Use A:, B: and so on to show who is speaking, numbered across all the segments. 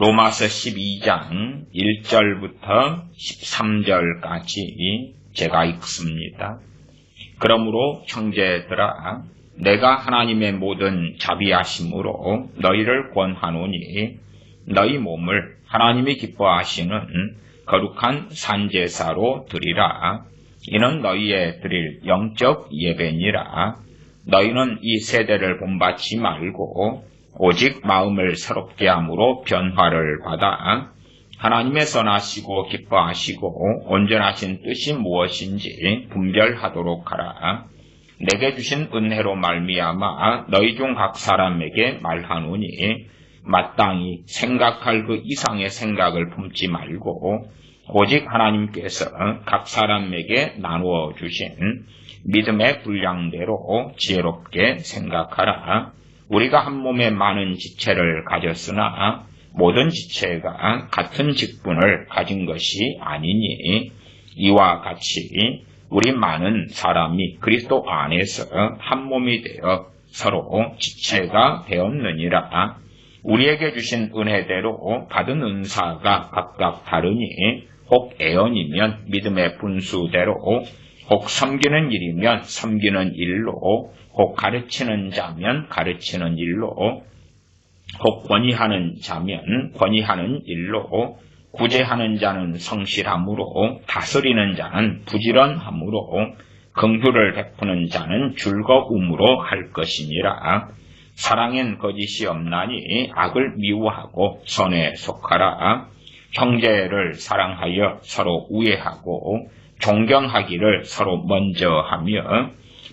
A: 로마서 12장 1절부터 13절까지 제가 읽습니다. 그러므로 형제들아, 내가 하나님의 모든 자비하심으로 너희를 권하노니 너희 몸을 하나님이 기뻐하시는 거룩한 산제사로 드리라. 이는 너희의 드릴 영적 예배니라. 너희는 이 세대를 본받지 말고 오직 마음을 새롭게 함으로 변화를 받아 하나님의 선하시고 기뻐하시고 온전하신 뜻이 무엇인지 분별하도록 하라. 내게 주신 은혜로 말미암아 너희 중 각 사람에게 말하노니 마땅히 생각할 그 이상의 생각을 품지 말고 오직 하나님께서 각 사람에게 나누어 주신 믿음의 분량대로 지혜롭게 생각하라. 우리가 한 몸에 많은 지체를 가졌으나 모든 지체가 같은 직분을 가진 것이 아니니 이와 같이 우리 많은 사람이 그리스도 안에서 한 몸이 되어 서로 지체가 되었느니라. 우리에게 주신 은혜대로 받은 은사가 각각 다르니 혹 애언이면 믿음의 분수대로, 혹 섬기는 일이면 섬기는 일로, 혹 가르치는 자면 가르치는 일로, 혹 권위하는 자면 권위하는 일로, 구제하는 자는 성실함으로, 다스리는 자는 부지런함으로, 긍휼을 베푸는 자는 즐거움으로 할 것이니라. 사랑엔 거짓이 없나니 악을 미워하고 선에 속하라. 형제를 사랑하여 서로 우애하고 존경하기를 서로 먼저 하며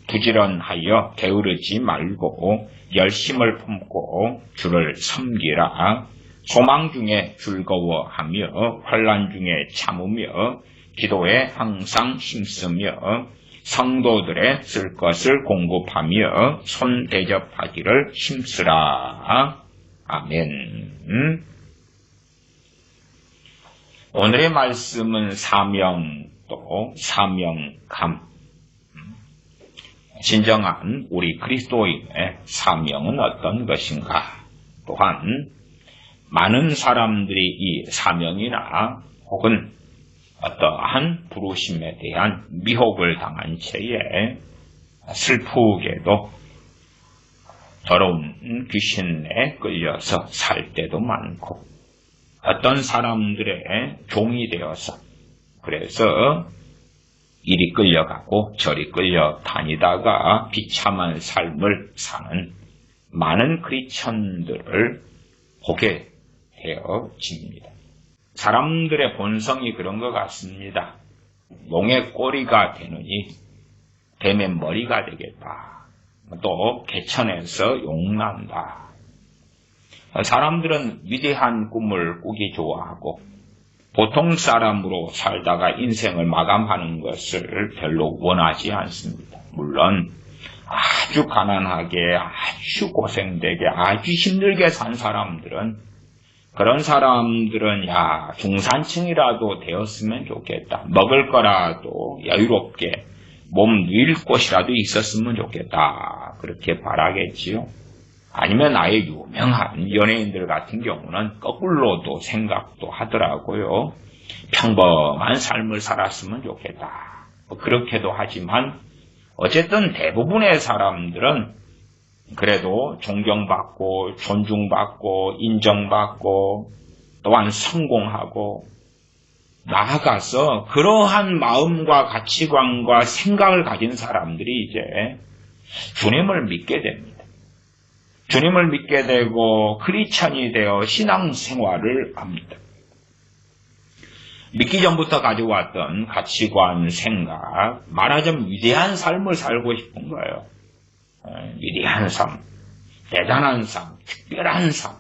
A: 부지런하여 게으르지 말고 열심을 품고 주를 섬기라. 소망 중에 즐거워하며 환난 중에 참으며 기도에 항상 힘쓰며 성도들의 쓸 것을 공급하며 손 대접하기를 힘쓰라. 아멘. 오늘의 말씀은 사명도 사명감. 진정한 우리 그리스도인의 사명은 어떤 것인가? 또한 많은 사람들이 이 사명이나 혹은 어떠한 부르심에 대한 미혹을 당한 채에 슬프게도 더러운 귀신에 끌려서 살 때도 많고 어떤 사람들의 종이 되어서 그래서 이리 끌려가고 저리 끌려 다니다가 비참한 삶을 사는 많은 크리스천들을 보게 되어집니다. 사람들의 본성이 그런 것 같습니다. 용의 꼬리가 되느니 뱀의 머리가 되겠다. 또 개천에서 용난다. 사람들은 위대한 꿈을 꾸기 좋아하고 보통 사람으로 살다가 인생을 마감하는 것을 별로 원하지 않습니다. 물론 아주 가난하게 아주 고생되게 아주 힘들게 산 사람들은 그런 사람들은 중산층이라도 되었으면 좋겠다. 먹을 거라도 여유롭게 몸 누일 곳이라도 있었으면 좋겠다. 그렇게 바라겠지요. 아니면 아예 유명한 연예인들 같은 경우는 거꾸로도 생각도 하더라고요. 평범한 삶을 살았으면 좋겠다. 그렇게도 하지만 어쨌든 대부분의 사람들은 그래도 존경받고 존중받고 인정받고 또한 성공하고 나아가서 그러한 마음과 가치관과 생각을 가진 사람들이 이제 주님을 믿게 됩니다. 주님을 믿게 되고 크리스찬이 되어 신앙생활을 합니다. 믿기 전부터 가져왔던 가치관, 생각, 말하자면 위대한 삶을 살고 싶은 거예요. 위대한 삶, 대단한 삶, 특별한 삶.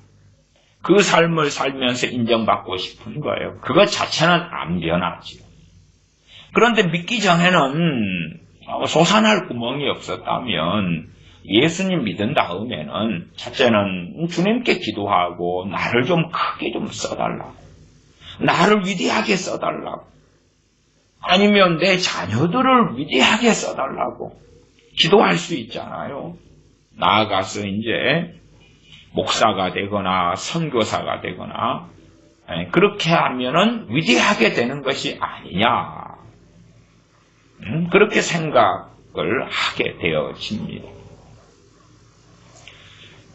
A: 그 삶을 살면서 인정받고 싶은 거예요. 그것 자체는 안 변하지요. 그런데 믿기 전에는 솟아날 구멍이 없었다면 예수님 믿은 다음에는 첫째는 주님께 기도하고 나를 좀 크게 좀 써달라고. 나를 위대하게 써달라고. 아니면 내 자녀들을 위대하게 써달라고 기도할 수 있잖아요. 나아가서 이제 목사가 되거나 선교사가 되거나 그렇게 하면은 위대하게 되는 것이 아니냐. 그렇게 생각을 하게 되어집니다.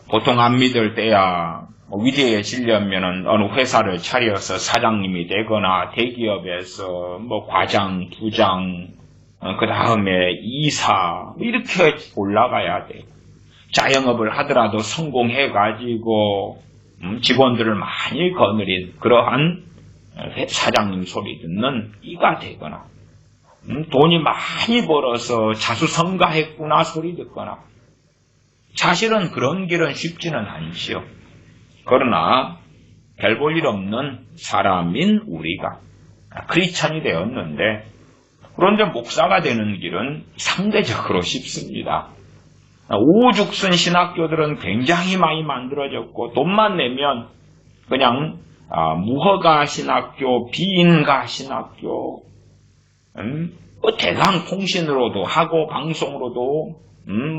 A: 보통 안 믿을 때야 위대해지려면은 어느 회사를 차려서 사장님이 되거나 대기업에서 과장, 부장, 그 다음에 이사 이렇게 올라가야 돼. 자영업을 하더라도 성공해가지고 직원들을 많이 거느린 그러한 사장님 소리 듣는 이가 되거나 돈이 많이 벌어서 자수성가했구나 소리 듣거나 사실은 그런 길은 쉽지는 않지요. 그러나 별 볼 일 없는 사람인 우리가 크리스찬이 되었는데 그런데 목사가 되는 길은 상대적으로 쉽습니다. 우후죽순 신학교들은 굉장히 많이 만들어졌고 돈만 내면 그냥 무허가 신학교, 비인가 신학교, 대강통신으로도 하고 방송으로도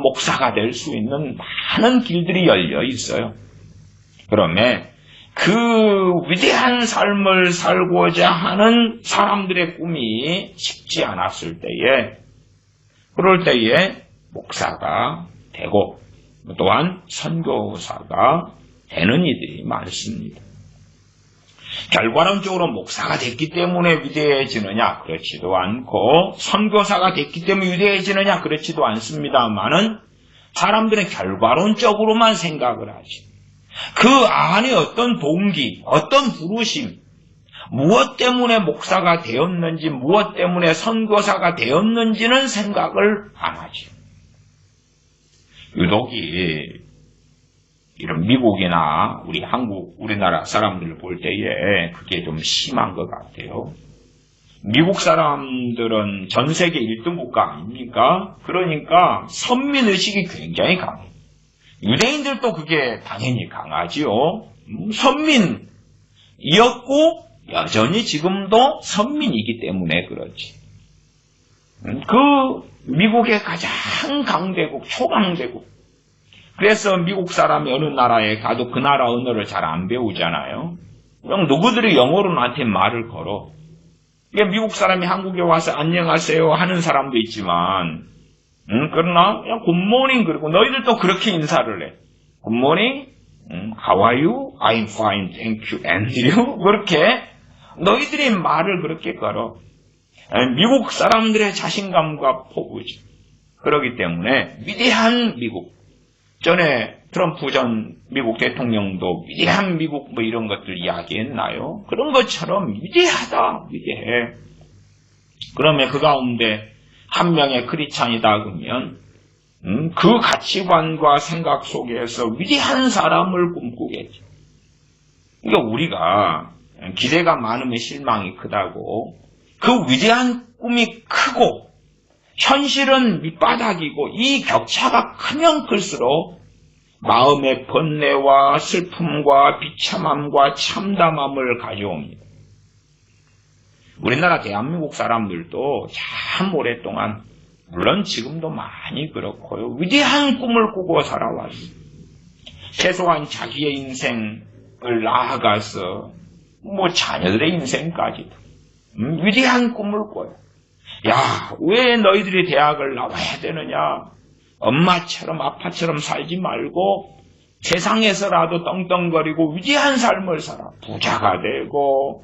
A: 목사가 될 수 있는 많은 길들이 열려 있어요. 그러면 그 위대한 삶을 살고자 하는 사람들의 꿈이 쉽지 않았을 때에 그럴 때에 목사가 되고 또한 선교사가 되는 이들이 많습니다. 결과론적으로 목사가 됐기 때문에 위대해지느냐? 그렇지도 않고 선교사가 됐기 때문에 위대해지느냐? 그렇지도 않습니다만은 사람들은 결과론적으로만 생각을 하지. 그 안에 어떤 동기, 어떤 부르심, 무엇 때문에 목사가 되었는지, 무엇 때문에 선교사가 되었는지는 생각을 안 하지. 유독이 이런 미국이나 우리 한국, 우리나라 사람들을 볼 때에 그게 좀 심한 것 같아요. 미국 사람들은 전 세계 1등 국가 아닙니까? 그러니까 선민의식이 굉장히 강해요. 유대인들도 그게 당연히 강하지요. 선민이었고 여전히 지금도 선민이기 때문에 그렇지. 그 미국의 가장 강대국, 초강대국. 그래서 미국 사람이 어느 나라에 가도 그 나라 언어를 잘 안 배우잖아요. 그럼 누구들이 영어로 나한테 말을 걸어. 미국 사람이 한국에 와서 안녕하세요 하는 사람도 있지만 그러나 그냥 굿모닝 그리고 너희들도 그렇게 인사를 해. 굿모닝, how are you? I'm fine, thank you, and you? 그렇게 너희들이 말을 그렇게 걸어. 미국 사람들의 자신감과 포부지. 그렇기 때문에 위대한 미국. 전에 트럼프 전 미국 대통령도 위대한 미국 이런 것들 이야기했나요? 그런 것처럼 위대하다, 위대해. 그러면 그 가운데 한 명의 크리스찬이다 그러면 그 가치관과 생각 속에서 위대한 사람을 꿈꾸겠지. 그러니까 우리가 기대가 많으면 실망이 크다고 그 위대한 꿈이 크고 현실은 밑바닥이고 이 격차가 크면 클수록 마음의 번뇌와 슬픔과 비참함과 참담함을 가져옵니다. 우리나라 대한민국 사람들도 참 오랫동안 물론 지금도 많이 그렇고요. 위대한 꿈을 꾸고 살아왔어요. 최소한 자기의 인생을 나아가서 자녀들의 인생까지도 위대한 꿈을 꿔요. 야, 왜 너희들이 대학을 나와야 되느냐? 엄마처럼 아빠처럼 살지 말고 세상에서라도 떵떵거리고 위대한 삶을 살아. 부자가 되고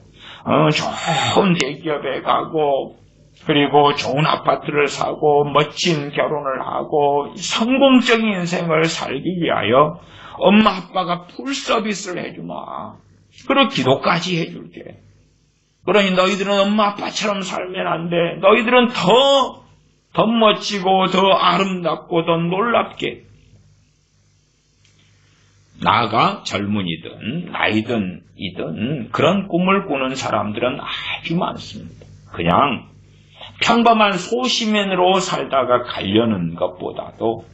A: 좋은 대기업에 가고 그리고 좋은 아파트를 사고 멋진 결혼을 하고 성공적인 인생을 살기 위하여 엄마 아빠가 풀 서비스를 해주마. 그리고 기도까지 해줄게. 그러니 너희들은 엄마 아빠처럼 살면 안 돼. 너희들은 더 멋지고 더 아름답고 더 놀랍게 나아가 젊은이든 나이든 이든 그런 꿈을 꾸는 사람들은 아주 많습니다. 그냥 평범한 소시민으로 살다가 가려는 것보다도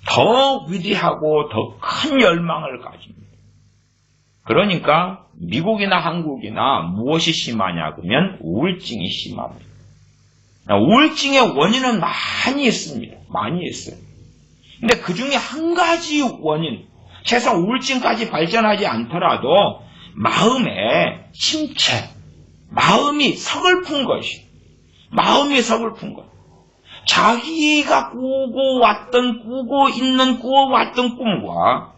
A: 더 위대하고 더 큰 열망을 가집니다. 그러니까 미국이나 한국이나 무엇이 심하냐 그러면 우울증이 심합니다. 우울증의 원인은 많이 있습니다. 많이 있어요. 근데 그 중에 한 가지 원인, 최소한 우울증까지 발전하지 않더라도 마음의 침체, 마음이 서글픈 것이, 마음이 서글픈 것. 자기가 꾸고 있는 꾸어왔던 꿈과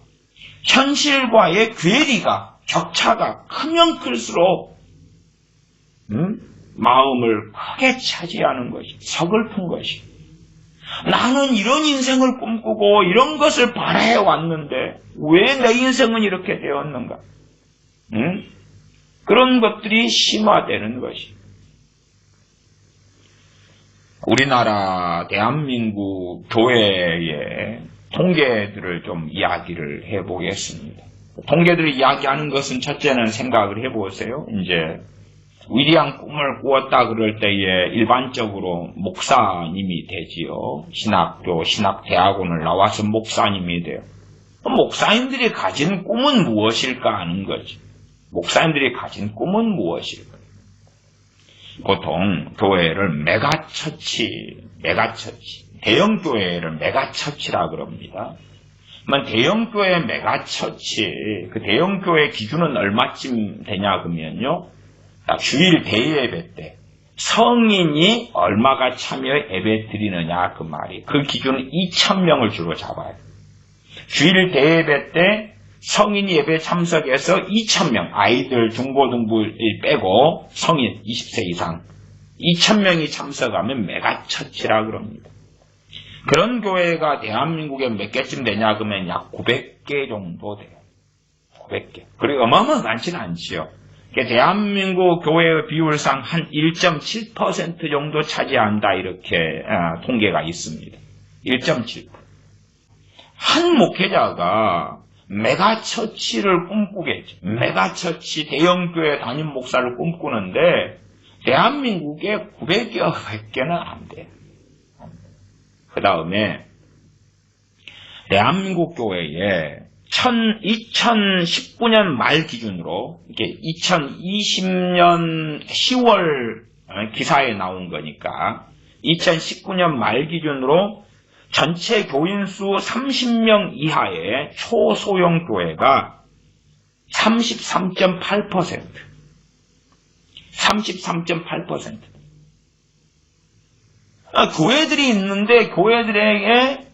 A: 현실과의 괴리가, 격차가 크면 클수록 마음을 크게 차지하는 것이, 서글픈 것이. 나는 이런 인생을 꿈꾸고 이런 것을 바라해 왔는데 왜 내 인생은 이렇게 되었는가? 그런 것들이 심화되는 것이. 우리나라 대한민국 교회의 통계들을 좀 이야기를 해보겠습니다. 통계들을 이야기하는 것은 첫째는 생각을 해보세요. 이제 위대한 꿈을 꾸었다 그럴 때에 일반적으로 목사님이 되지요. 신학교, 신학대학원을 나와서 목사님이 돼요. 목사님들이 가진 꿈은 무엇일까 하는 거지. 목사님들이 가진 꿈은 무엇일까? 보통 교회를 메가처치, 대형교회를 메가처치라 그럽니다. 대형교회 메가처치, 그 대형교회 기준은 얼마쯤 되냐 그러면요. 주일 대예배 때 성인이 얼마가 참여 예배 드리느냐 그 말이. 그 기준은 2,000명을 주로 잡아요. 주일 대예배 때 성인이 예배 참석해서 2,000명, 아이들 중고등부 빼고 성인 20세 이상 2,000명이 참석하면 메가처치라 그럽니다. 그런 교회가 대한민국에 몇 개쯤 되냐 그러면 약 900개 정도 돼요. 900개. 그리고 어마어마하지는 않지요. 대한민국 교회의 비율상 한 1.7% 정도 차지한다 이렇게 통계가 있습니다. 1.7%. 한 목회자가 메가처치를 꿈꾸겠죠. 메가처치 대형교회 담임 목사를 꿈꾸는데 대한민국에 900여 개는 안 돼요. 그 다음에 대한민국 교회에 2019년 말 기준으로 이게 2020년 10월 기사에 나온 거니까 2019년 말 기준으로 전체 교인 수 30명 이하의 초소형 교회가 33.8%. 33.8%. 교회들이 있는데 교회들에게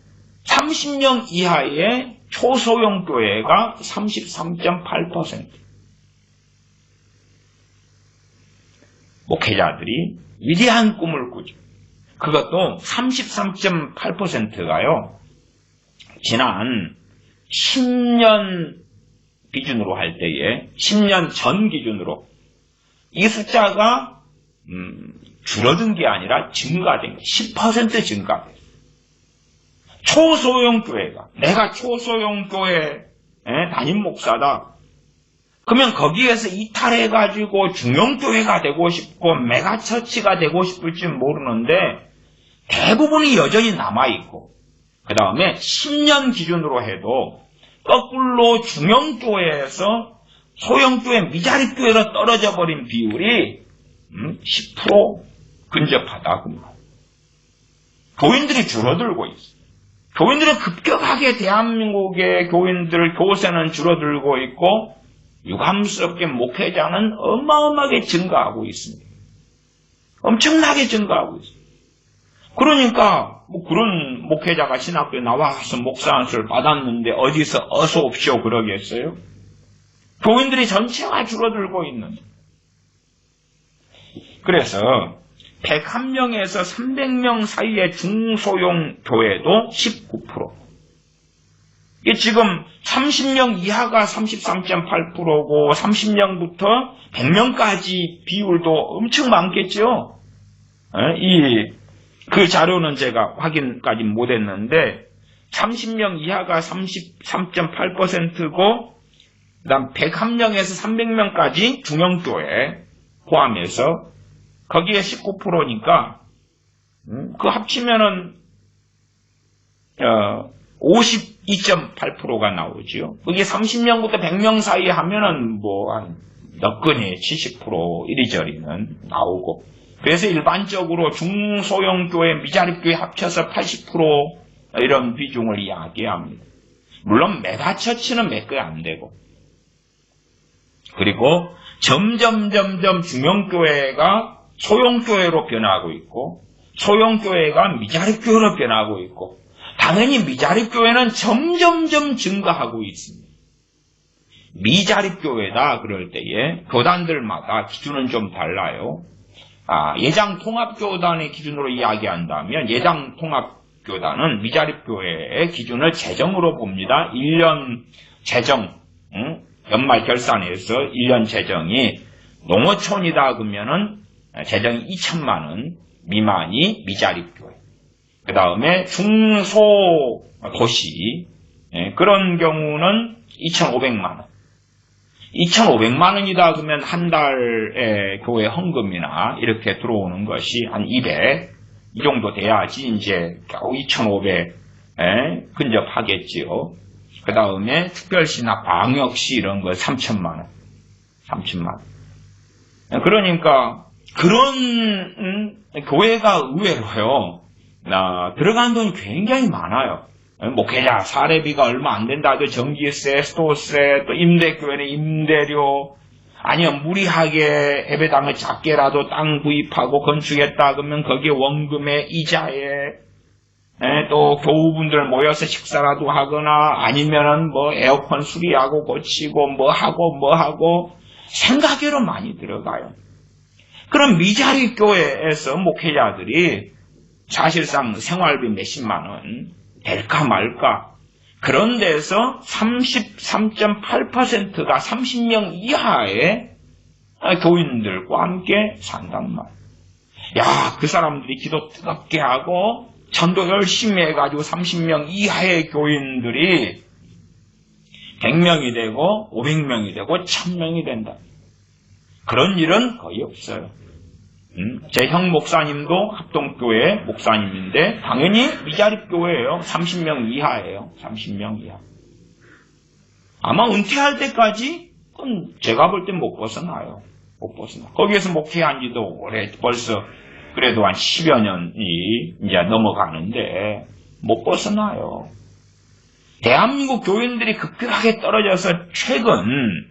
A: 30명 이하의 초소형 교회가 33.8%. 목회자들이 위대한 꿈을 꾸죠. 그것도 33.8%가요. 지난 10년 기준으로 할 때에 10년 전 기준으로 이 숫자가 줄어든 게 아니라 증가된 게 10% 증가돼요. 초소형 교회가 내가 초소형 교회 담임 목사다. 그러면 거기에서 이탈해가지고 중형교회가 되고 싶고 메가처치가 되고 싶을지 모르는데 대부분이 여전히 남아있고 그 다음에 10년 기준으로 해도 거꾸로 중형교회에서 소형교회 미자립교회로 떨어져 버린 비율이 10% 근접하다. 교인들이 줄어들고 있어요. 교인들은 급격하게 대한민국의 교인들 교세는 줄어들고 있고 유감스럽게 목회자는 어마어마하게 증가하고 있습니다. 엄청나게 증가하고 있습니다. 그러니까 그런 목회자가 신학교에 나와서 목사 안수를 받았는데 어디서 어서 옵시오 그러겠어요? 교인들이 전체가 줄어들고 있는데. 그래서 101명에서 300명 사이의 중소형 교회도 19%. 이게 지금 30명 이하가 33.8%고 30명부터 100명까지 비율도 엄청 많겠죠. 그 자료는 제가 확인까지 못했는데 30명 이하가 33.8%고 그다음 101명에서 300명까지 중형교회 포함해서 거기에 19%니까 그 합치면은 52.8%가 나오죠. 그게 30명부터 100명 사이 하면은 뭐 한 너끈히 70% 이리저리는 나오고 그래서 일반적으로 중소형 교회, 미자립 교회 합쳐서 80% 이런 비중을 이야기합니다. 물론 메가처치는 몇 개 안 되고. 그리고 점점 중형교회가 소형교회로 변하고 있고, 소형교회가 미자립교회로 변하고 있고, 당연히 미자립교회는 점점 증가하고 있습니다. 미자립교회다 그럴 때에 교단들마다 기준은 좀 달라요. 예장통합교단의 기준으로 이야기한다면 예장통합교단은 미자립교회의 기준을 재정으로 봅니다. 1년 재정, 연말 결산에서 1년 재정이 농어촌이다 그러면은 재정이 2천만 원 미만이 미자립교회. 그 다음에 중소도시, 그런 경우는 2,500만 원. 2,500만 원이다 그러면 한 달에 교회 헌금이나 이렇게 들어오는 것이 한 200, 이 정도 돼야지 이제 겨우 2,500 근접하겠지요. 그 다음에 특별시나 방역시 이런 거 3천만 원. 3천만 원. 그러니까 그런 교회가 의외로요. 들어간 돈이 굉장히 많아요. 목회자 사례비가 얼마 안 된다 하도 전기세, 수도세, 또 임대교회는 임대료, 아니면 무리하게 예배당을 작게라도 땅 구입하고 건축했다 그러면 거기에 원금에 이자에 또 교우분들 모여서 식사라도 하거나 아니면은 뭐 에어컨 수리하고 고치고 뭐 하고 생각외로 많이 들어가요. 그럼 미자립 교회에서 목회자들이 사실상 생활비 몇십만 원 될까 말까. 그런 데서 33.8%가 30명 이하의 교인들과 함께 산단 말이에요. 야, 그 사람들이 기도 뜨겁게 하고 전도 열심히 해가지고 30명 이하의 교인들이 100명이 되고 500명이 되고 1000명이 된다. 그런 일은 거의 없어요. 제 형 목사님도 합동교회 목사님인데 당연히 미자립교회예요. 30명 이하예요. 30명 이하. 아마 은퇴할 때까지 그건 제가 볼 땐 못 벗어나요. 못 벗어나. 거기에서 목회한 지도 오래 벌써 그래도 한 10여 년이 이제 넘어가는데 못 벗어나요. 대한민국 교인들이 급격하게 떨어져서 최근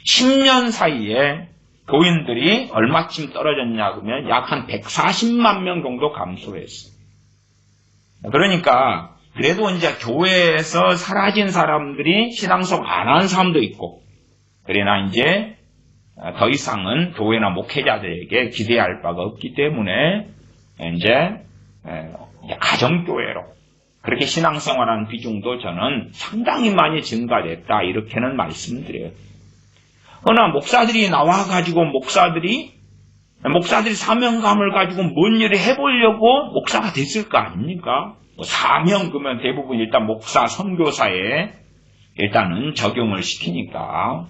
A: 10년 사이에 교인들이 얼마쯤 떨어졌냐 그러면 약 한 140만 명 정도 감소했어요. 그러니까 그래도 이제 교회에서 사라진 사람들이 신앙생활 안 하는 사람도 있고, 그러나 이제 더 이상은 교회나 목회자들에게 기대할 바가 없기 때문에 이제 가정교회로 그렇게 신앙생활하는 비중도 저는 상당히 많이 증가됐다 이렇게는 말씀드려요. 그러나 목사들이 나와가지고 목사들이 사명감을 가지고 뭔 일을 해보려고 목사가 됐을 거 아닙니까? 사명 그러면 대부분 일단 목사 선교사에 일단은 적용을 시키니까.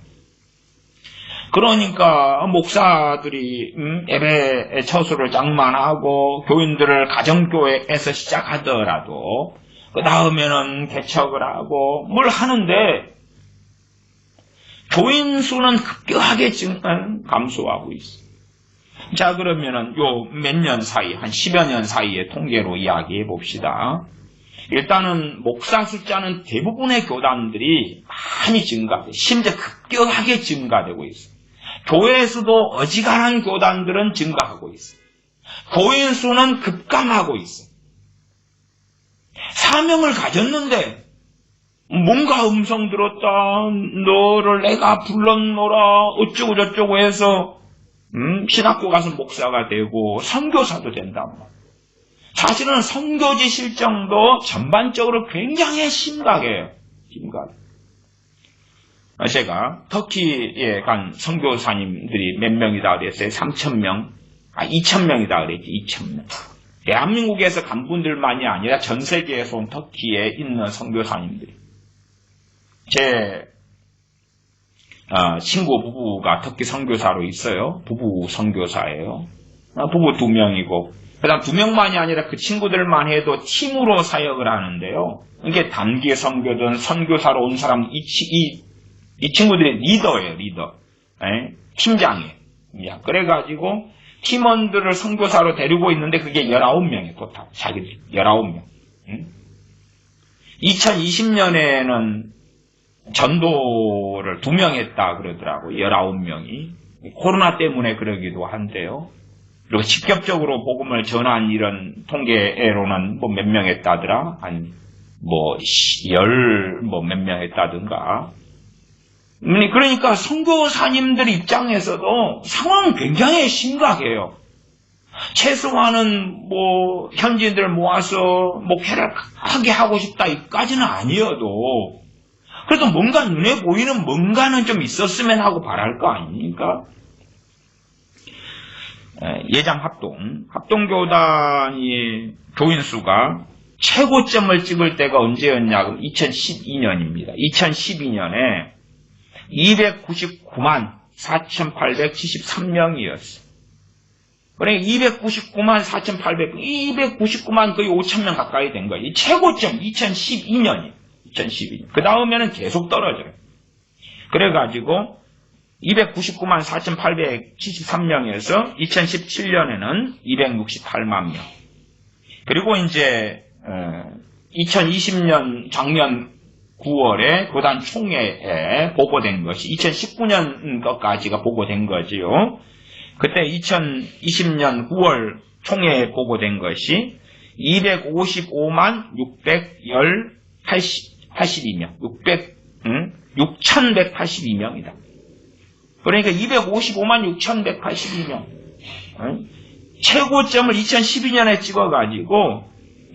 A: 그러니까 목사들이 예배 처소를 장만하고 교인들을 가정교회에서 시작하더라도 그 다음에는 개척을 하고 뭘 하는데 교인 수는 급격하게 감소하고 있어요. 자, 그러면은 요 몇 년 사이, 한 10여 년 사이의 통계로 이야기해 봅시다. 일단은 목사 숫자는 대부분의 교단들이 많이 증가돼, 심지어 급격하게 증가되고 있어요. 교회 수도 어지간한 교단들은 증가하고 있어요. 교인 수는 급감하고 있어요. 사명을 가졌는데 뭔가 음성 들었다, 너를 내가 불렀노라, 어쩌고 저쩌고 해서 신학교 가서 목사가 되고 선교사도 된단 말이에요. 사실은 선교지 실정도 전반적으로 굉장히 심각해요. 심각해요. 제가 터키에 간 선교사님들이 몇 명이다 그랬어요? 3,000명? 2,000명이다 그랬지, 2,000명. 대한민국에서 간 분들만이 아니라 전 세계에서 온 터키에 있는 선교사님들이. 제 친구 부부가 터키 선교사로 있어요. 부부 선교사예요. 부부 2명이고, 그 다음 2명만이 아니라 그 친구들만 해도 팀으로 사역을 하는데요. 이게 단기 선교든 선교사로 온 사람, 이 친구들이 리더예요, 리더. 팀장이에요. 그래가지고 팀원들을 선교사로 데리고 있는데 그게 19명이에요, 토탈. 자기들 19명. 2020년에는 전도를 2명 했다 그러더라고요. 19명이. 코로나 때문에 그러기도 한데요. 그리고 직접적으로 복음을 전한 이런 통계로는 뭐 몇 명 했다더라? 한 뭐 몇 명 했다든가. 그러니까 선교사님들 입장에서도 상황은 굉장히 심각해요. 최소한은 뭐 현지인들 모아서 목회를 하게 하고 싶다 이까지는 아니어도 그래도 뭔가 눈에 보이는 뭔가는 좀 있었으면 하고 바랄 거 아닙니까? 예장 합동교단이 조인수가 최고점을 찍을 때가 언제였냐? 2012년입니다. 2012년에 299만 4,873명이었어요. 그러니까 299만 4,800, 299만 거의 5,000명 가까이 된 거예요. 최고점 2012년이에요. 2012년. 그 다음에는 계속 떨어져요. 그래가지고 299만 4,873명에서 2017년에는 268만 명. 그리고 이제 2020년 작년 9월에 교단 총회에 보고된 것이 2019년 것까지가 보고된 거지요. 그때 2020년 9월 총회에 보고된 것이 255만 682명, 6,182명이다. 그러니까 255만 6,182명. 최고점을 2012년에 찍어가지고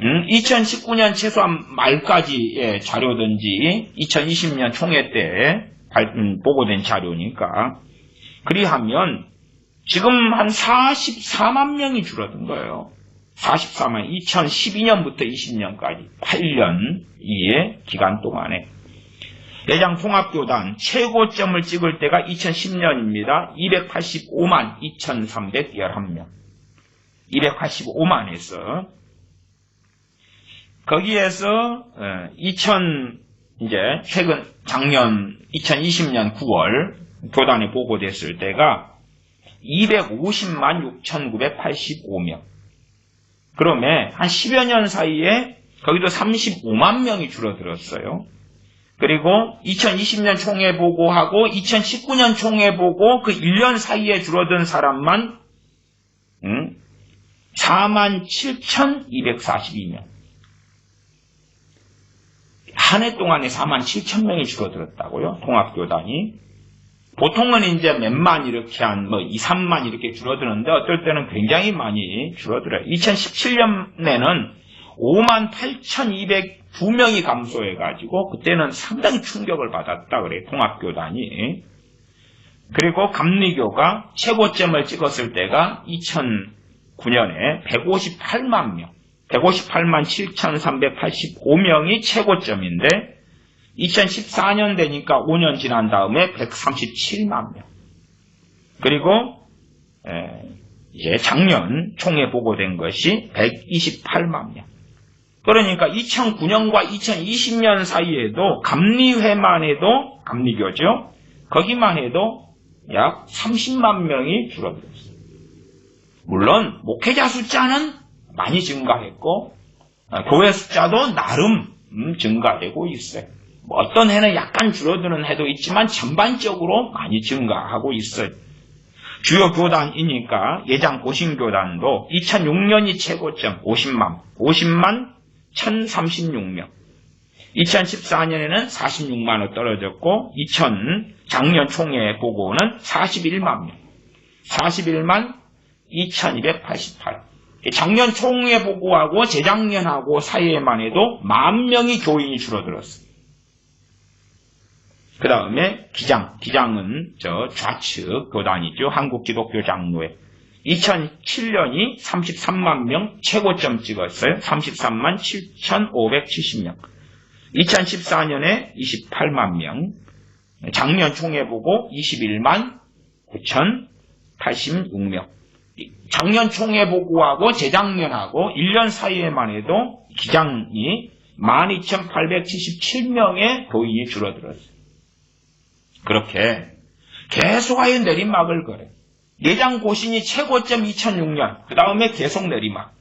A: 2019년 최소한 말까지의 자료든지 2020년 총회 때 보고된 자료니까 그리하면 지금 한 44만 명이 줄어든 거예요. 44만 2012년부터 20년까지 8년 이의 기간 동안에 예장 통합교단 최고점을 찍을 때가 2010년입니다. 285만 2,311명. 285만에서 거기에서 최근 작년 2020년 9월 교단에 보고됐을 때가 250만 6,985명. 그러면 한 10여 년 사이에 거기도 35만 명이 줄어들었어요. 그리고 2020년 총회 보고하고 2019년 총회 보고 그 1년 사이에 줄어든 사람만 47,242명. 한 해 동안에 47,000명이 줄어들었다고요. 통합교단이. 보통은 이제 몇만 이렇게 한 2, 3만 이렇게 줄어드는데 어떨 때는 굉장히 많이 줄어들어요. 2017년에는 5만 8,202명이 감소해가지고 그때는 상당히 충격을 받았다 그래요. 통합교단이. 그리고 감리교가 최고점을 찍었을 때가 2009년에 158만 명. 158만 7,385명이 최고점인데 2014년 되니까 5년 지난 다음에 137만 명. 그리고 이제 작년 총회 보고된 것이 128만 명. 그러니까 2009년과 2020년 사이에도 감리회만 해도 감리교죠. 거기만 해도 약 30만 명이 줄어들었어요. 물론 목회자 숫자는 많이 증가했고 교회 숫자도 나름 증가되고 있어요. 어떤 해는 약간 줄어드는 해도 있지만 전반적으로 많이 증가하고 있어요. 주요 교단이니까 예장 고신교단도 2006년이 최고점 50만 1,036명. 2014년에는 46만으로 떨어졌고 작년 총회 보고는 41만 명. 41만 2,288. 작년 총회 보고하고 재작년하고 사이에만 해도 10,000명이 교인이 줄어들었어요. 그 다음에 기장은 좌측 교단이죠. 한국기독교장로회. 2007년이 33만 명 최고점 찍었어요. 33만 7,570명. 2014년에 28만 명. 작년 총회 보고 21만 9,086명. 작년 총회 보고하고 재작년하고 1년 사이에만 해도 기장이 12,877명의 교인이 줄어들었어요. 그렇게 계속하여 내리막을 걸어요. 예장 고신이 최고점 2006년, 그 다음에 계속 내리막.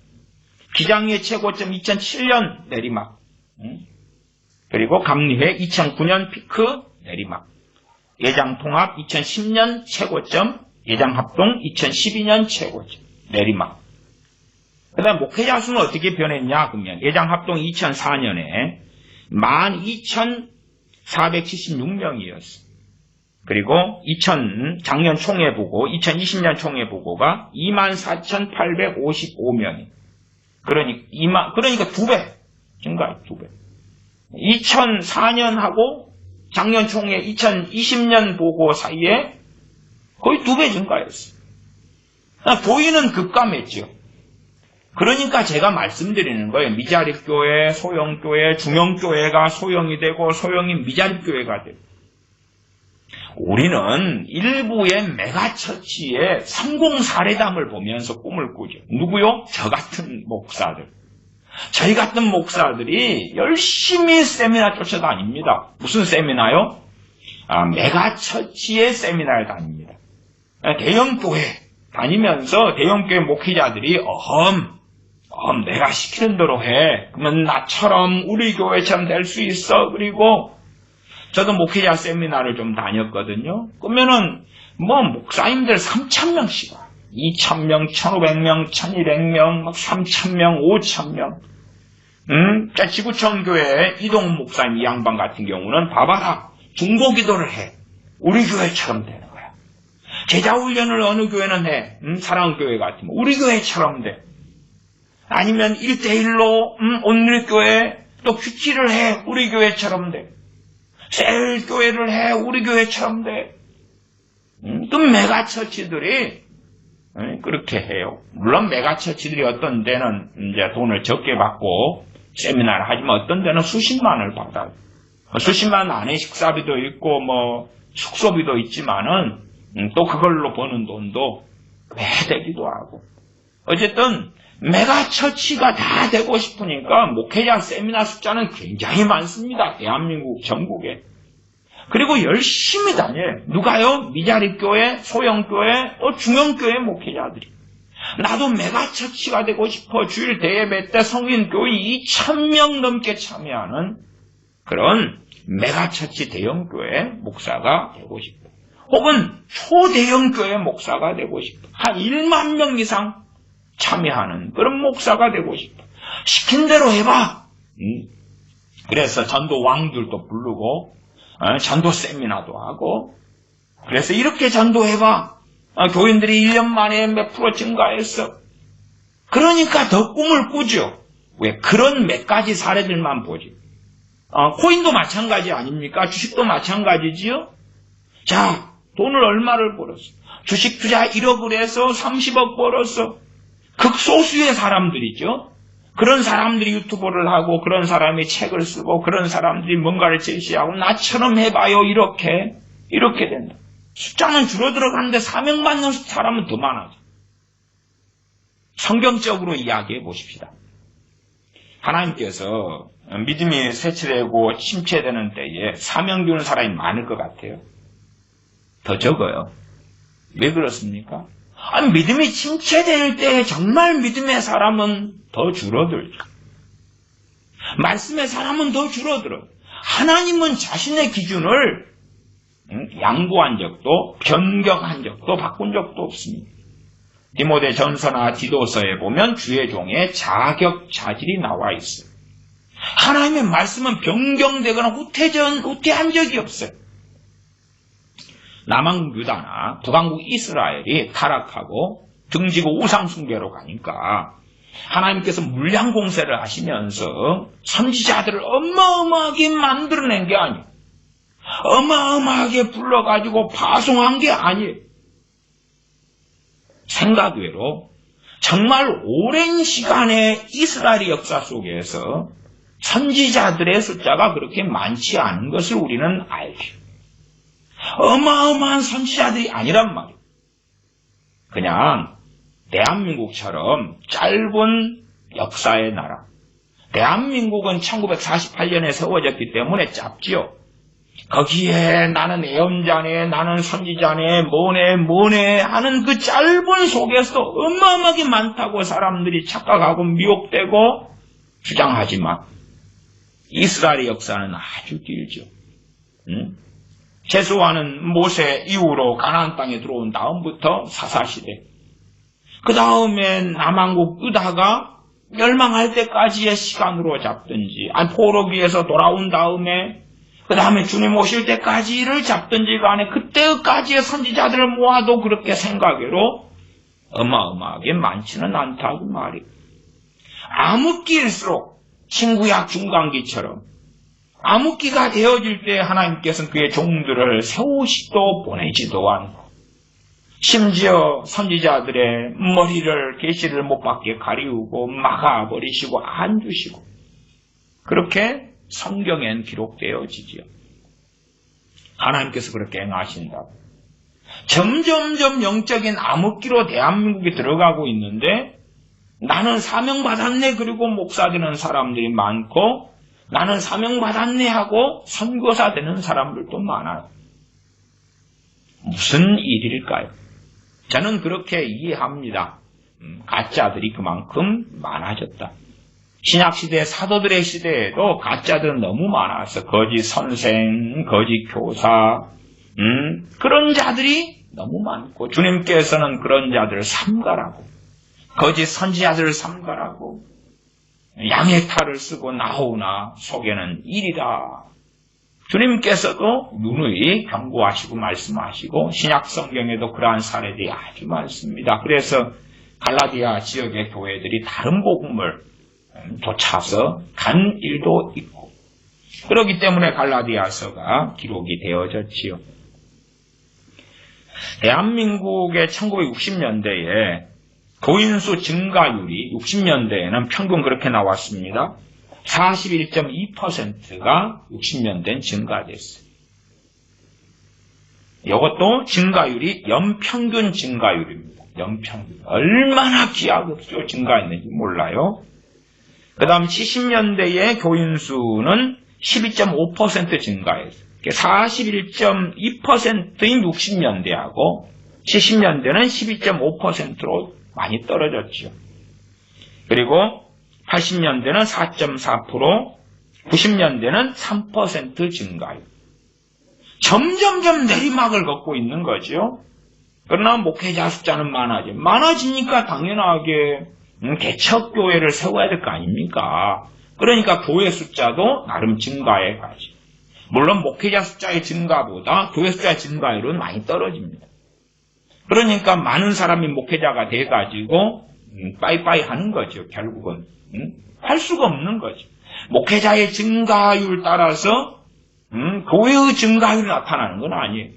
A: 기장의 최고점 2007년 내리막. 그리고 감리회 2009년 피크 내리막. 예장통합 2010년 최고점, 예장합동 2012년 최고점, 내리막. 그 다음 목회자 수는 어떻게 변했냐, 그러면 예장합동 2004년에 12,476명이었어. 그리고 작년 총회보고, 2020년 총회보고가 24,855명이. 그러니까 2배 증가해, 2배. 2004년하고 작년 총회 2020년 보고 사이에 거의 2배 증가했어. 교인은 급감했죠. 그러니까 제가 말씀드리는 거예요. 미자립교회, 소형교회, 중형교회가 소형이 되고 소형이 미자립교회가 되고. 우리는 일부의 메가처치의 성공 사례담을 보면서 꿈을 꾸죠. 누구요? 저 같은 목사들. 저희 같은 목사들이 열심히 세미나 쫓아다닙니다. 무슨 세미나요? 메가처치의 세미나를 다닙니다. 대형교회 다니면서 대형교회 목회자들이 내가 시키는 대로 해. 그러면 나처럼 우리 교회처럼 될 수 있어. 그리고 저도 목회자 세미나를 좀 다녔거든요. 그러면은 목사님들 3,000명씩 2,000명, 1,500명, 1,200명, 3,000명, 5,000명. 지구촌 교회 이동훈 목사님 이 양반 같은 경우는 봐봐라. 중보기도를 해. 우리 교회처럼 되는 거야. 제자훈련을 어느 교회는 해. 사랑교회 같으면 우리 교회처럼 돼. 아니면 1대1로 온누리교회 또 큐티를 해. 우리 교회처럼 돼. 셀교회를 해. 우리 교회처럼 돼. 또 메가처치들이 그렇게 해요. 물론 메가처치들이 어떤 데는 이제 돈을 적게 받고 세미나를 하지만 어떤 데는 수십만을 받아요. 수십만 안에 식사비도 있고 숙소비도 있지만은 또 그걸로 버는 돈도 꽤 되기도 하고. 어쨌든 메가처치가 다 되고 싶으니까 목회자 세미나 숫자는 굉장히 많습니다. 대한민국 전국에. 그리고 열심히 다녀요. 누가요? 미자립교회, 소형교회, 또 중형교회 목회자들이. 나도 메가처치가 되고 싶어. 주일 대예배 때 성인교회 2,000명 넘게 참여하는 그런 메가처치 대형교회 목사가 되고 싶어. 혹은 초대형교회 목사가 되고 싶어. 한 1만 명 이상 참여하는 그런 목사가 되고 싶어. 시킨 대로 해봐. 그래서 전도 왕들도 부르고 전도 세미나도 하고. 그래서 이렇게 전도해봐. 교인들이 1년 만에 몇 프로 증가했어. 그러니까 더 꿈을 꾸죠. 왜? 그런 몇 가지 사례들만 보지. 코인도 마찬가지 아닙니까? 주식도 마찬가지지요. 자, 돈을 얼마를 벌었어? 주식 투자 1억을 해서 30억 벌었어. 극소수의 사람들이죠. 그런 사람들이 유튜브를 하고 그런 사람이 책을 쓰고 그런 사람들이 뭔가를 제시하고 나처럼 해봐요. 이렇게 된다. 숫자는 줄어들어가는데 사명받는 사람은 더 많아져. 성경적으로 이야기해 보십시다. 하나님께서 믿음이 쇠치되고 침체되는 때에 사명 주는 사람이 많을 것 같아요. 더 적어요. 왜 그렇습니까? 믿음이 침체될 때 정말 믿음의 사람은 더 줄어들죠. 말씀의 사람은 더 줄어들어요. 하나님은 자신의 기준을 양보한 적도 변경한 적도 바꾼 적도 없습니다. 디모데 전서나 디도서에 보면 주의 종의 자격자질이 나와 있어요. 하나님의 말씀은 변경되거나 후퇴한 적이 없어요. 남한국 유다나 북한국 이스라엘이 타락하고 등지고 우상숭배로 가니까 하나님께서 물량 공세를 하시면서 선지자들을 어마어마하게 만들어낸 게 아니에요. 어마어마하게 불러가지고 파송한 게 아니에요. 생각외로 정말 오랜 시간의 이스라엘의 역사 속에서 선지자들의 숫자가 그렇게 많지 않은 것을 우리는 알죠. 어마어마한 선지자들이 아니란 말이에요. 그냥 대한민국처럼 짧은 역사의 나라. 대한민국은 1948년에 세워졌기 때문에 짧지요. 거기에 나는 애언자네, 나는 선지자네, 뭐네 하는 그 짧은 속에서 어마어마하게 많다고 사람들이 착각하고 미혹되고 주장하지만 이스라엘의 역사는 아주 길죠. 최소한은 모세 이후로 가나안 땅에 들어온 다음부터 사사시대, 그 다음에 남왕국 유다가 멸망할 때까지의 시간으로 잡든지, 아니 포로기에서 돌아온 다음에 그 다음에 주님 오실 때까지를 잡든지 간에 그때까지의 선지자들을 모아도 그렇게 생각으로 어마어마하게 많지는 않다 그 말이. 암흑기일수록 신구약 중간기처럼 암흑기가 되어질 때 하나님께서는 그의 종들을 세우시도 보내지도 않고, 심지어 선지자들의 머리를 계시를 못 받게 가리우고 막아버리시고 안 주시고, 그렇게 성경엔 기록되어지지요. 하나님께서 그렇게 행하신다고. 점점점 영적인 암흑기로 대한민국이 들어가고 있는데, 나는 사명받았네 그리고 목사 되는 사람들이 많고, 나는 사명받았네 하고 선교사 되는 사람들도 많아요. 무슨 일일까요? 저는 그렇게 이해합니다. 가짜들이 그만큼 많아졌다. 신약시대 사도들의 시대에도 가짜들은 너무 많아서 거짓 선생, 거짓 교사, 그런 자들이 너무 많고, 주님께서는 그런 자들을 삼가라고, 거짓 선지자들을 삼가라고 양의 탈을 쓰고 나오나 속에는 일이다. 주님께서도 누누이 경고하시고 말씀하시고 신약 성경에도 그러한 사례들이 아주 많습니다. 그래서 갈라디아 지역의 교회들이 다른 복음을 좇아서 간 일도 있고, 그렇기 때문에 갈라디아서가 기록이 되어졌지요. 대한민국의 1960년대에 교인수 증가율이 60년대에는 평균 그렇게 나왔습니다. 41.2%가 60년대엔 증가됐어요. 이것도 증가율이 연평균 증가율입니다. 연평균. 얼마나 기하급수로 증가했는지 몰라요. 그 다음 70년대의 교인수는 12.5% 증가했어요. 41.2%인 60년대하고 70년대는 12.5%로 많이 떨어졌죠. 그리고 80년대는 4.4%, 90년대는 3% 증가율. 점점점 내리막을 걷고 있는 거죠. 그러나 목회자 숫자는 많아지니까 당연하게 개척교회를 세워야 될 거 아닙니까? 그러니까 교회 숫자도 나름 증가해 가지. 물론 목회자 숫자의 증가보다 교회 숫자의 증가율은 많이 떨어집니다. 그러니까 많은 사람이 목회자가 돼가지고 빠이빠이 하는 거죠. 결국은 할 수가 없는 거죠. 목회자의 증가율 따라서 교회의 증가율이 나타나는 건 아니에요.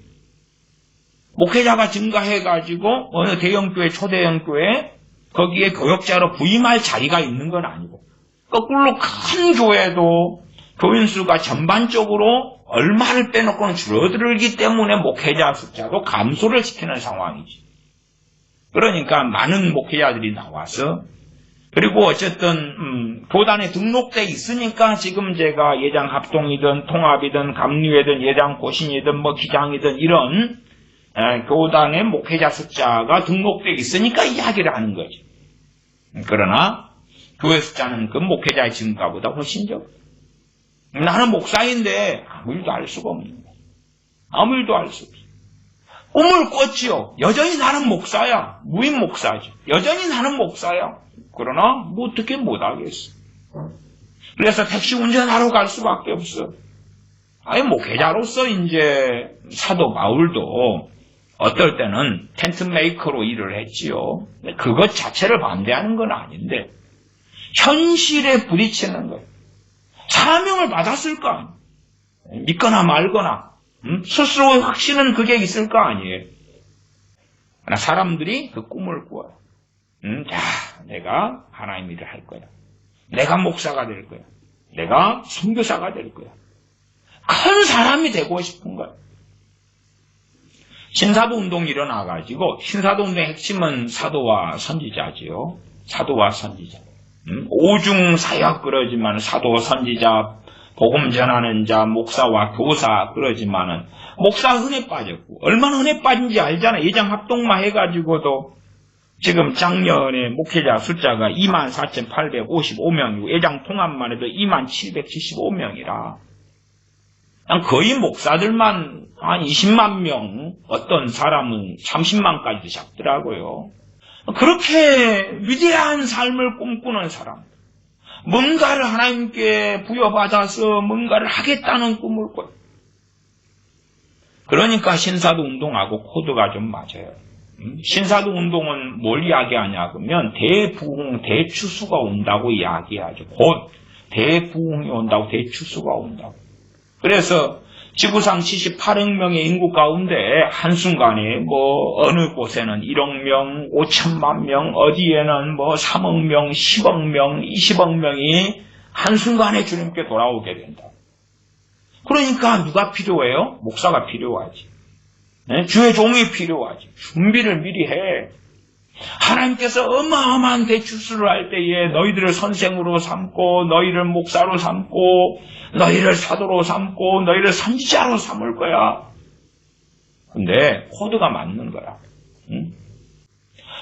A: 목회자가 증가해가지고 어느 대형교회, 초대형교회 거기에 교역자로 부임할 자리가 있는 건 아니고, 거꾸로 큰 교회도 교인 수가 전반적으로 얼마를 빼놓고는 줄어들기 때문에 목회자 숫자도 감소를 시키는 상황이지. 그러니까 많은 목회자들이 나와서, 그리고 어쨌든 교단에 등록돼 있으니까 지금 제가 예장 합동이든 통합이든 감리회든 예장 고신이든 기장이든 이런 교단의 목회자 숫자가 등록돼 있으니까 이야기를 하는 거지. 그러나 교회 숫자는 그 목회자의 증가보다 훨씬 적어. 나는 목사인데 아무 일도 알 수가 없는 거야. 아무 일도 알 수 없어. 꿈을 꿨지요. 여전히 나는 목사야. 무임 목사죠. 여전히 나는 목사야. 그러나 어떻게 못하겠어. 그래서 택시 운전하러 갈 수밖에 없어. 아니 목회자로서 이제 사도 바울도 어떨 때는 텐트 메이커로 일을 했지요. 그것 자체를 반대하는 건 아닌데 현실에 부딪히는 거예요. 사명을 받았을 거 아니에요. 믿거나 말거나 스스로의 확신은 그게 있을 거 아니에요. 그러나 사람들이 그 꿈을 꾸어요. 자, 내가 하나님 일을 할 거야. 내가 목사가 될 거야. 내가 선교사가 될 거야. 큰 사람이 되고 싶은 거야. 신사도 운동이 일어나가지고, 신사도 운동의 핵심은 사도와 선지자지요. 사도와 선지자. 오중 사역 그러지만 사도, 선지자, 복음 전하는 자, 목사와 교사 그러지만은 목사 흔해 빠졌고, 얼마나 흔해 빠진지 알잖아. 예장 합동만 해가지고도 지금 작년에 목회자 숫자가 24,855명이고 예장 통합만 해도 2775명이라 거의 목사들만 한 20만 명, 어떤 사람은 30만까지도 잡더라고요. 그렇게 위대한 삶을 꿈꾸는 사람, 뭔가를 하나님께 부여받아서 뭔가를 하겠다는 꿈을 꿔요. 그러니까 신사도 운동하고 코드가 좀 맞아요. 신사도 운동은 뭘 이야기하냐 그러면 대부흥, 대추수가 온다고 이야기하죠. 곧 대부흥이 온다고, 대추수가 온다고. 그래서 지구상 78억 명의 인구 가운데 한순간에 어느 곳에는 1억 명, 5천만 명, 어디에는 3억 명, 10억 명, 20억 명이 한순간에 주님께 돌아오게 된다. 그러니까 누가 필요해요? 목사가 필요하지. 네? 주의 종이 필요하지. 준비를 미리 해. 하나님께서 어마어마한 대추수를 할 때에 너희들을 선생으로 삼고 너희를 목사로 삼고 너희를 사도로 삼고 너희를 선지자로 삼을 거야. 근데 코드가 맞는 거야. 응?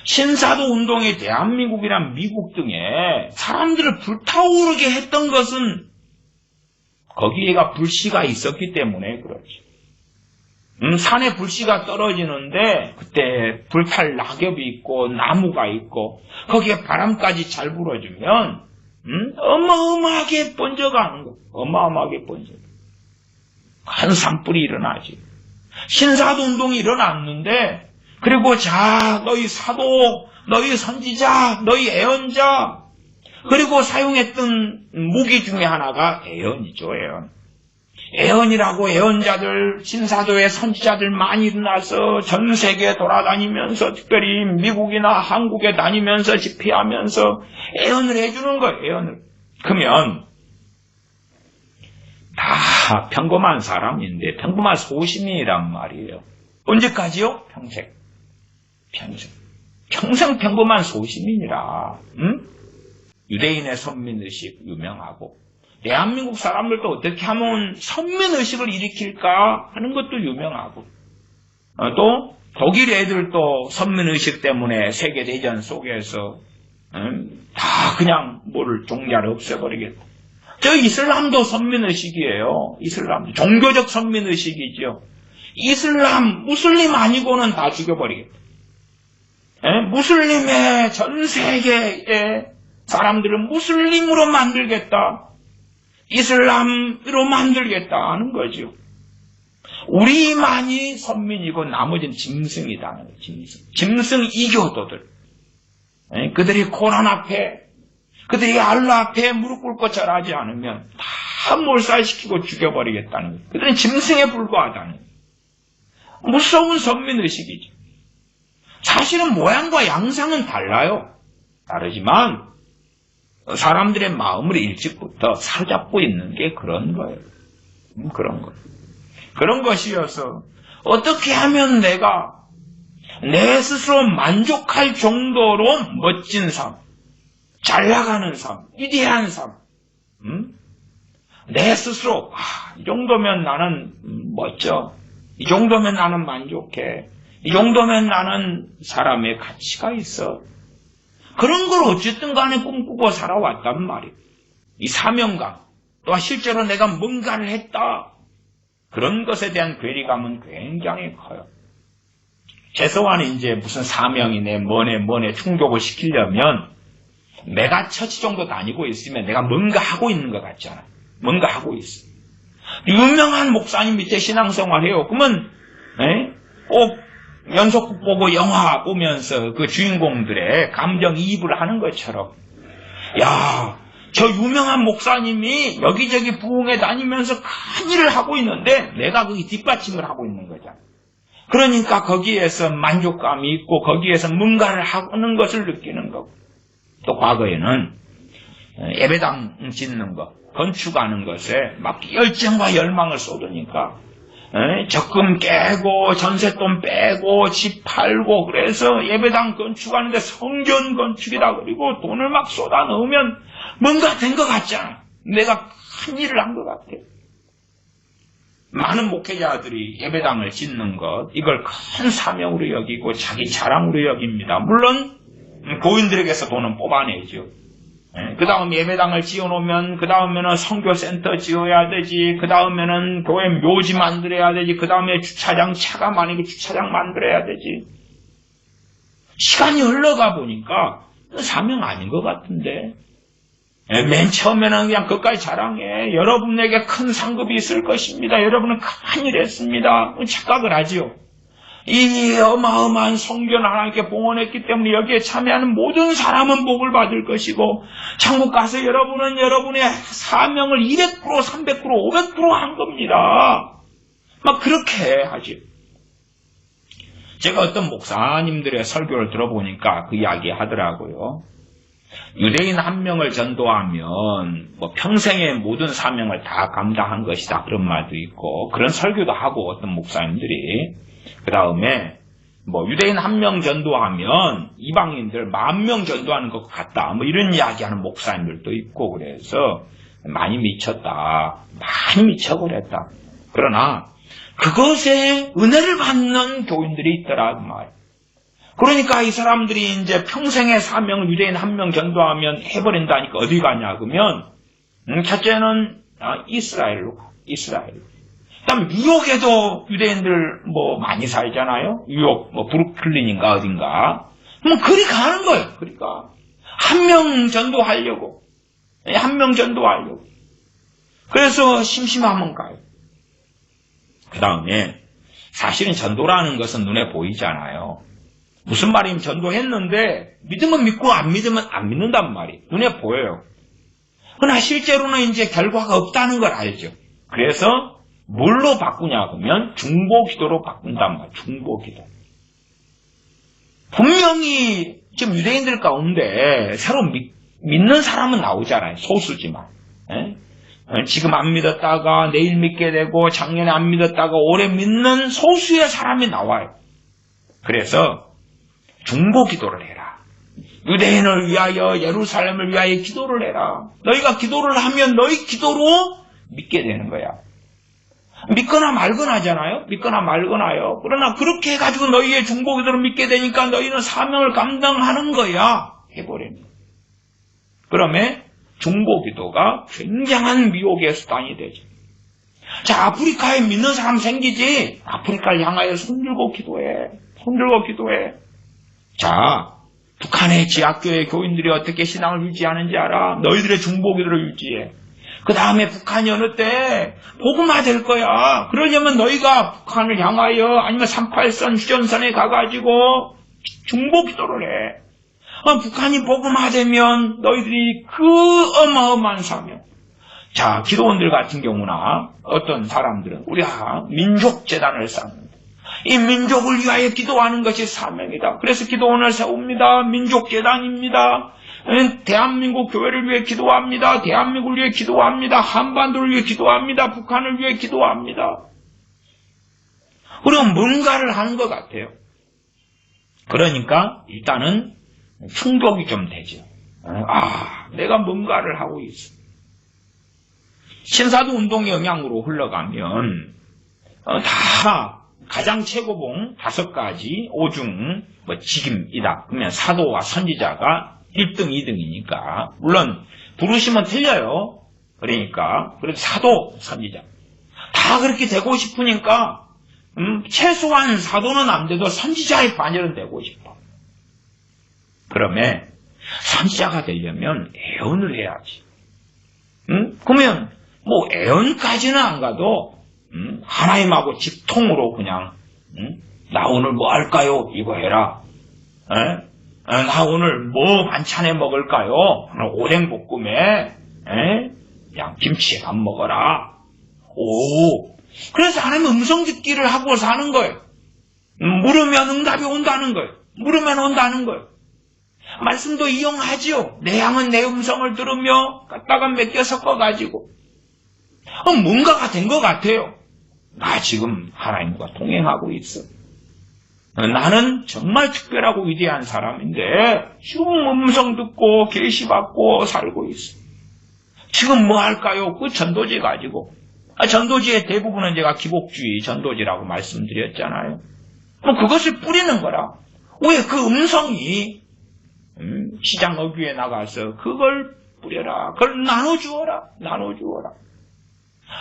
A: 신사도 운동이 대한민국이란 미국 등에 사람들을 불타오르게 했던 것은 거기에가 불씨가 있었기 때문에 그렇지. 산에 불씨가 떨어지는데 그때 불탈 낙엽이 있고 나무가 있고 거기에 바람까지 잘 불어주면 어마어마하게 번져가는 거. 어마어마하게 번져. 큰 산불이 일어나지. 신사도 운동이 일어났는데 그리고 자 너희 사도, 너희 선지자, 너희 애언자 그리고 사용했던 무기 중에 하나가 애언이죠. 애언이라고 애언자들, 신사도의 선지자들 많이 일어나서 전 세계에 돌아다니면서 특별히 미국이나 한국에 다니면서 집회하면서 애언을 해주는 거예요. 애언을. 그러면 다 평범한 사람인데 평범한 소시민이란 말이에요. 언제까지요? 평생. 평생 평범한 소시민이라. 유대인의 선민의식 유명하고 대한민국 사람들도 어떻게 하면 선민의식을 일으킬까 하는 것도 유명하고 또 독일 애들도 선민의식 때문에 세계대전 속에서 다 그냥 종자를 없애버리겠다. 저 이슬람도 선민의식이에요. 이슬람도 종교적 선민의식이죠. 이슬람, 무슬림 아니고는 다 죽여버리겠다. 무슬림의 전 세계의 사람들을 무슬림으로 만들겠다. 이슬람으로 만들겠다 하는 거죠. 우리만이 선민이고 나머지는 짐승이다. 짐승 이교도들. 그들이 고난 앞에, 그들이 알라 앞에 무릎 꿇고 절하지 않으면 다 몰살시키고 죽여버리겠다는 거예요. 그들은 짐승에 불과하다는 거예요. 무서운 선민의식이죠. 사실은 모양과 양상은 달라요. 다르지만 사람들의 마음을 일찍부터 사로잡고 있는 게 그런 거예요. 그런 거. 그런 것이어서 어떻게 하면 내가 내 스스로 만족할 정도로 멋진 삶, 잘 나가는 삶, 위대한 삶, 내 스스로 이 정도면 나는 멋져, 이 정도면 나는 만족해, 이 정도면 나는 사람의 가치가 있어. 그런 걸 어쨌든 간에 꿈꾸고 살아왔단 말이에요. 이 사명감, 또한 실제로 내가 뭔가를 했다. 그런 것에 대한 괴리감은 굉장히 커요. 최소한 이제 무슨 사명이네, 뭐네 충족을 시키려면 메가처치 정도 다니고 있으면 내가 뭔가 하고 있는 것 같잖아. 뭔가 하고 있어. 유명한 목사님 밑에 신앙생활 해요. 그러면 꼭 연속극 보고 영화 보면서 그 주인공들의 감정이입을 하는 것처럼 야, 저 유명한 목사님이 여기저기 부흥회 다니면서 큰 일을 하고 있는데 내가 거기 뒷받침을 하고 있는 거잖아. 그러니까 거기에서 만족감이 있고 거기에서 뭔가를 하는 것을 느끼는 거고 또 과거에는 예배당 짓는 것, 건축하는 것에 막 열정과 열망을 쏟으니까 적금 깨고 전세돈 빼고 집 팔고 그래서 예배당 건축하는데 성전 건축이다 그리고 돈을 막 쏟아 넣으면 뭔가 된 것 같잖아. 내가 큰 일을 한 것 같아. 많은 목회자들이 예배당을 짓는 것 이걸 큰 사명으로 여기고 자기 자랑으로 여깁니다. 물론 교인들에게서 돈은 뽑아내죠. 그 다음 예배당을 지어놓으면 그 다음에는 선교센터 지어야 되지. 그 다음에는 교회 묘지 만들어야 되지. 그 다음에 주차장 차가 많으니까 주차장 만들어야 되지. 시간이 흘러가 보니까 사명 아닌 것 같은데. 맨 처음에는 그냥 그까지 자랑해. 여러분에게 큰 상급이 있을 것입니다. 여러분은 큰 일 했습니다. 착각을 하지요. 이 어마어마한 성전 하나님께 봉헌했기 때문에 여기에 참여하는 모든 사람은 복을 받을 것이고 천국 가서 여러분은 여러분의 사명을 200%, 300%, 500%한 겁니다. 막 그렇게 하지. 제가 어떤 목사님들의 설교를 들어보니까 그 이야기 하더라고요. 유대인 한 명을 전도하면 뭐 평생의 모든 사명을 다 감당한 것이다. 그런 말도 있고 그런 설교도 하고 어떤 목사님들이 그 다음에 뭐 유대인 한 명 전도하면 이방인들 10,000명 전도하는 것 같다. 뭐 이런 이야기하는 목사님들도 있고 그래서 많이 미쳤다. 많이 미쳐버렸다. 그러나 그것에 은혜를 받는 교인들이 있더라 그 말. 그러니까 이 사람들이 이제 평생의 사명을 유대인 한 명 전도하면 해버린다니까 어디 가냐 그러면 첫째는 이스라엘로 가. 이스라엘. 그다음 뉴욕에도 유대인들 뭐 많이 살잖아요. 뉴욕 뭐 브루클린인가 어딘가. 그럼 그리 가는 거예요. 그러니까 한 명 전도하려고. 한 명 전도하려고. 그래서 심심하면 가요. 그 다음에 사실은 전도라는 것은 눈에 보이잖아요. 무슨 말이면 전도했는데 믿으면 믿고 안 믿으면 안 믿는단 말이에요. 눈에 보여요. 그러나 실제로는 이제 결과가 없다는 걸 알죠. 그래서 뭘로 바꾸냐 그러면 중보기도로 바꾼단 말이에요. 중보기도. 분명히 지금 유대인들 가운데 새로 믿는 사람은 나오잖아요. 소수지만. 지금 안 믿었다가 내일 믿게 되고 작년에 안 믿었다가 올해 믿는 소수의 사람이 나와요. 그래서 중보기도를 해라. 유대인을 위하여 예루살렘을 위하여 기도를 해라. 너희가 기도를 하면 너희 기도로 믿게 되는 거야. 믿거나 말거나 하잖아요. 믿거나 말거나요. 그러나 그렇게 해가지고 너희의 중보기도를 믿게 되니까 너희는 사명을 감당하는 거야. 해버리는 거야. 그러면 중보기도가 굉장한 미혹의 수단이 되죠. 자, 아프리카에 믿는 사람 생기지. 아프리카를 향하여 손들고 기도해. 손들고 기도해. 자, 북한의 지하교회 교인들이 어떻게 신앙을 유지하는지 알아? 너희들의 중보기도를 유지해. 그 다음에 북한이 어느 때 복음화 될 거야. 그러려면 너희가 북한을 향하여 아니면 38선 휴전선에 가가지고 중보기도를 해. 북한이 복음화되면 너희들이 그 어마어마한 사명. 자, 기도원들 같은 경우나 어떤 사람들은 우리가 민족재단을 쌓는다. 이 민족을 위하여 기도하는 것이 사명이다. 그래서 기도원을 세웁니다. 민족재단입니다. 대한민국 교회를 위해 기도합니다. 대한민국을 위해 기도합니다. 한반도를 위해 기도합니다. 북한을 위해 기도합니다. 그럼 뭔가를 하는 것 같아요. 그러니까 일단은 충격이 좀 되죠. 내가 뭔가를 하고 있어. 신사도 운동의 영향으로 흘러가면 다 가장 최고봉 5가지 오중 직임이다. 그러면 사도와 선지자가 1등, 2등이니까 물론 부르시면 틀려요. 그러니까 그래도 사도, 선지자 다 그렇게 되고 싶으니까 최소한 사도는 안 돼도 선지자의 반열은 되고 싶어. 그러면 선지자가 되려면 애언을 해야지. 그러면 뭐 애언까지는 안 가도 하나님하고 직통으로 그냥 나 오늘 뭐 할까요? 이거 해라. 나 오늘 뭐 반찬에 먹을까요? 오뎅볶음에 그냥 김치에 밥 먹어라. 오, 그래서 하나님 음성 듣기를 하고 사는 거예요. 물으면 응답이 온다는 거예요. 물으면 온다는 거예요. 말씀도 이용하지요. 내 양은 내 음성을 들으며 갖다가 몇 개 섞어가지고 뭔가가 된 것 같아요. 나 지금 하나님과 동행하고 있어. 나는 정말 특별하고 위대한 사람인데 지금 음성 듣고 계시받고 살고 있어. 지금 뭐 할까요? 그 전도지 가지고. 전도지의 대부분은 제가 기복주의 전도지라고 말씀드렸잖아요. 그것을 뿌리는 거라. 왜 그 음성이 시장 어귀에 나가서 그걸 뿌려라. 그걸 나눠주어라. 나눠주어라.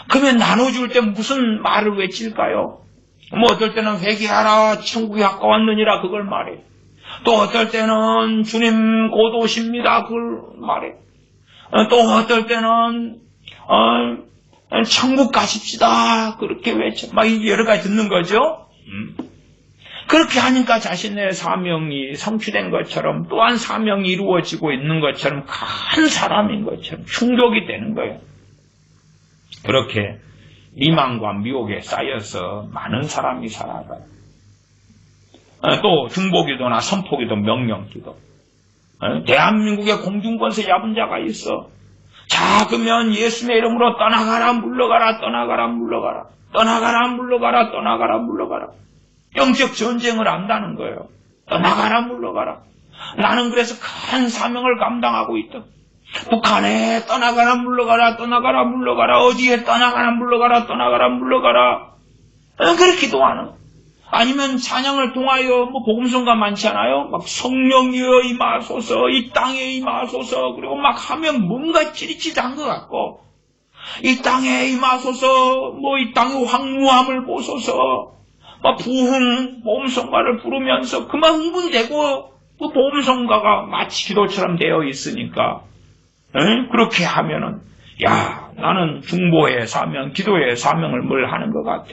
A: 그러면 나눠줄 때 무슨 말을 외칠까요? 뭐 어떨 때는 회개하라. 천국이 가까웠느니라. 그걸 말해. 또 어떨 때는 주님 곧 오십니다. 그걸 말해. 또 어떨 때는 천국 가십시다. 그렇게 외쳐. 막 여러 가지 듣는 거죠. 그렇게 하니까 자신의 사명이 성취된 것처럼 또한 사명이 이루어지고 있는 것처럼 큰 사람인 것처럼 충족이 되는 거예요. 그렇게 미망과 미혹에 쌓여서 많은 사람이 살아가요. 또 중보기도나 선포기도, 명령기도. 대한민국에 공중권세 잡은 자가 있어. 자, 그러면 예수의 이름으로 떠나가라, 물러가라, 떠나가라, 물러가라. 떠나가라, 물러가라, 떠나가라, 물러가라. 영적 전쟁을 한다는 거예요. 떠나가라, 물러가라. 나는 그래서 큰 사명을 감당하고 있다. 북한에 떠나가라, 물러가라, 떠나가라, 물러가라. 어디에 떠나가라, 물러가라, 떠나가라, 물러가라. 그렇게 기도하는. 아니면 찬양을 통하여 뭐 복음성가 많지 않아요? 막 성령이여 임하소서, 이 땅에 임하소서. 그리고 막 하면 뭔가 찌릿찌릿한 것 같고, 이 땅에 임하소서, 뭐 이 땅의 황무함을 보소서. 막 부흥 복음성가를 부르면서 그만 흥분되고 그 복음성가가 마치 기도처럼 되어 있으니까 그렇게 하면은 야, 나는 중보의 사명, 기도의 사명을 뭘 하는 것 같아.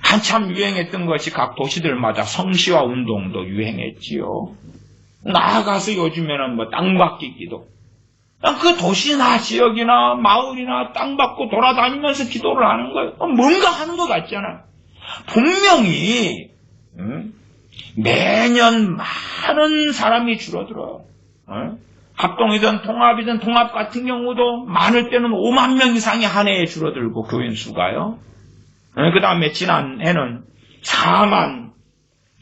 A: 한참 유행했던 것이 각 도시들마다 성시화 운동도 유행했지요. 나아가서 요즘에는 뭐 땅받기 기도. 그 도시나 지역이나 마을이나 땅 받고 돌아다니면서 기도를 하는 거예요. 뭔가 하는 것 같잖아요. 분명히 매년 많은 사람이 줄어들어요. 합동이든 통합이든 통합 같은 경우도 많을 때는 5만 명 이상이 한 해에 줄어들고 교인 수가요. 그 다음에 지난해는 4만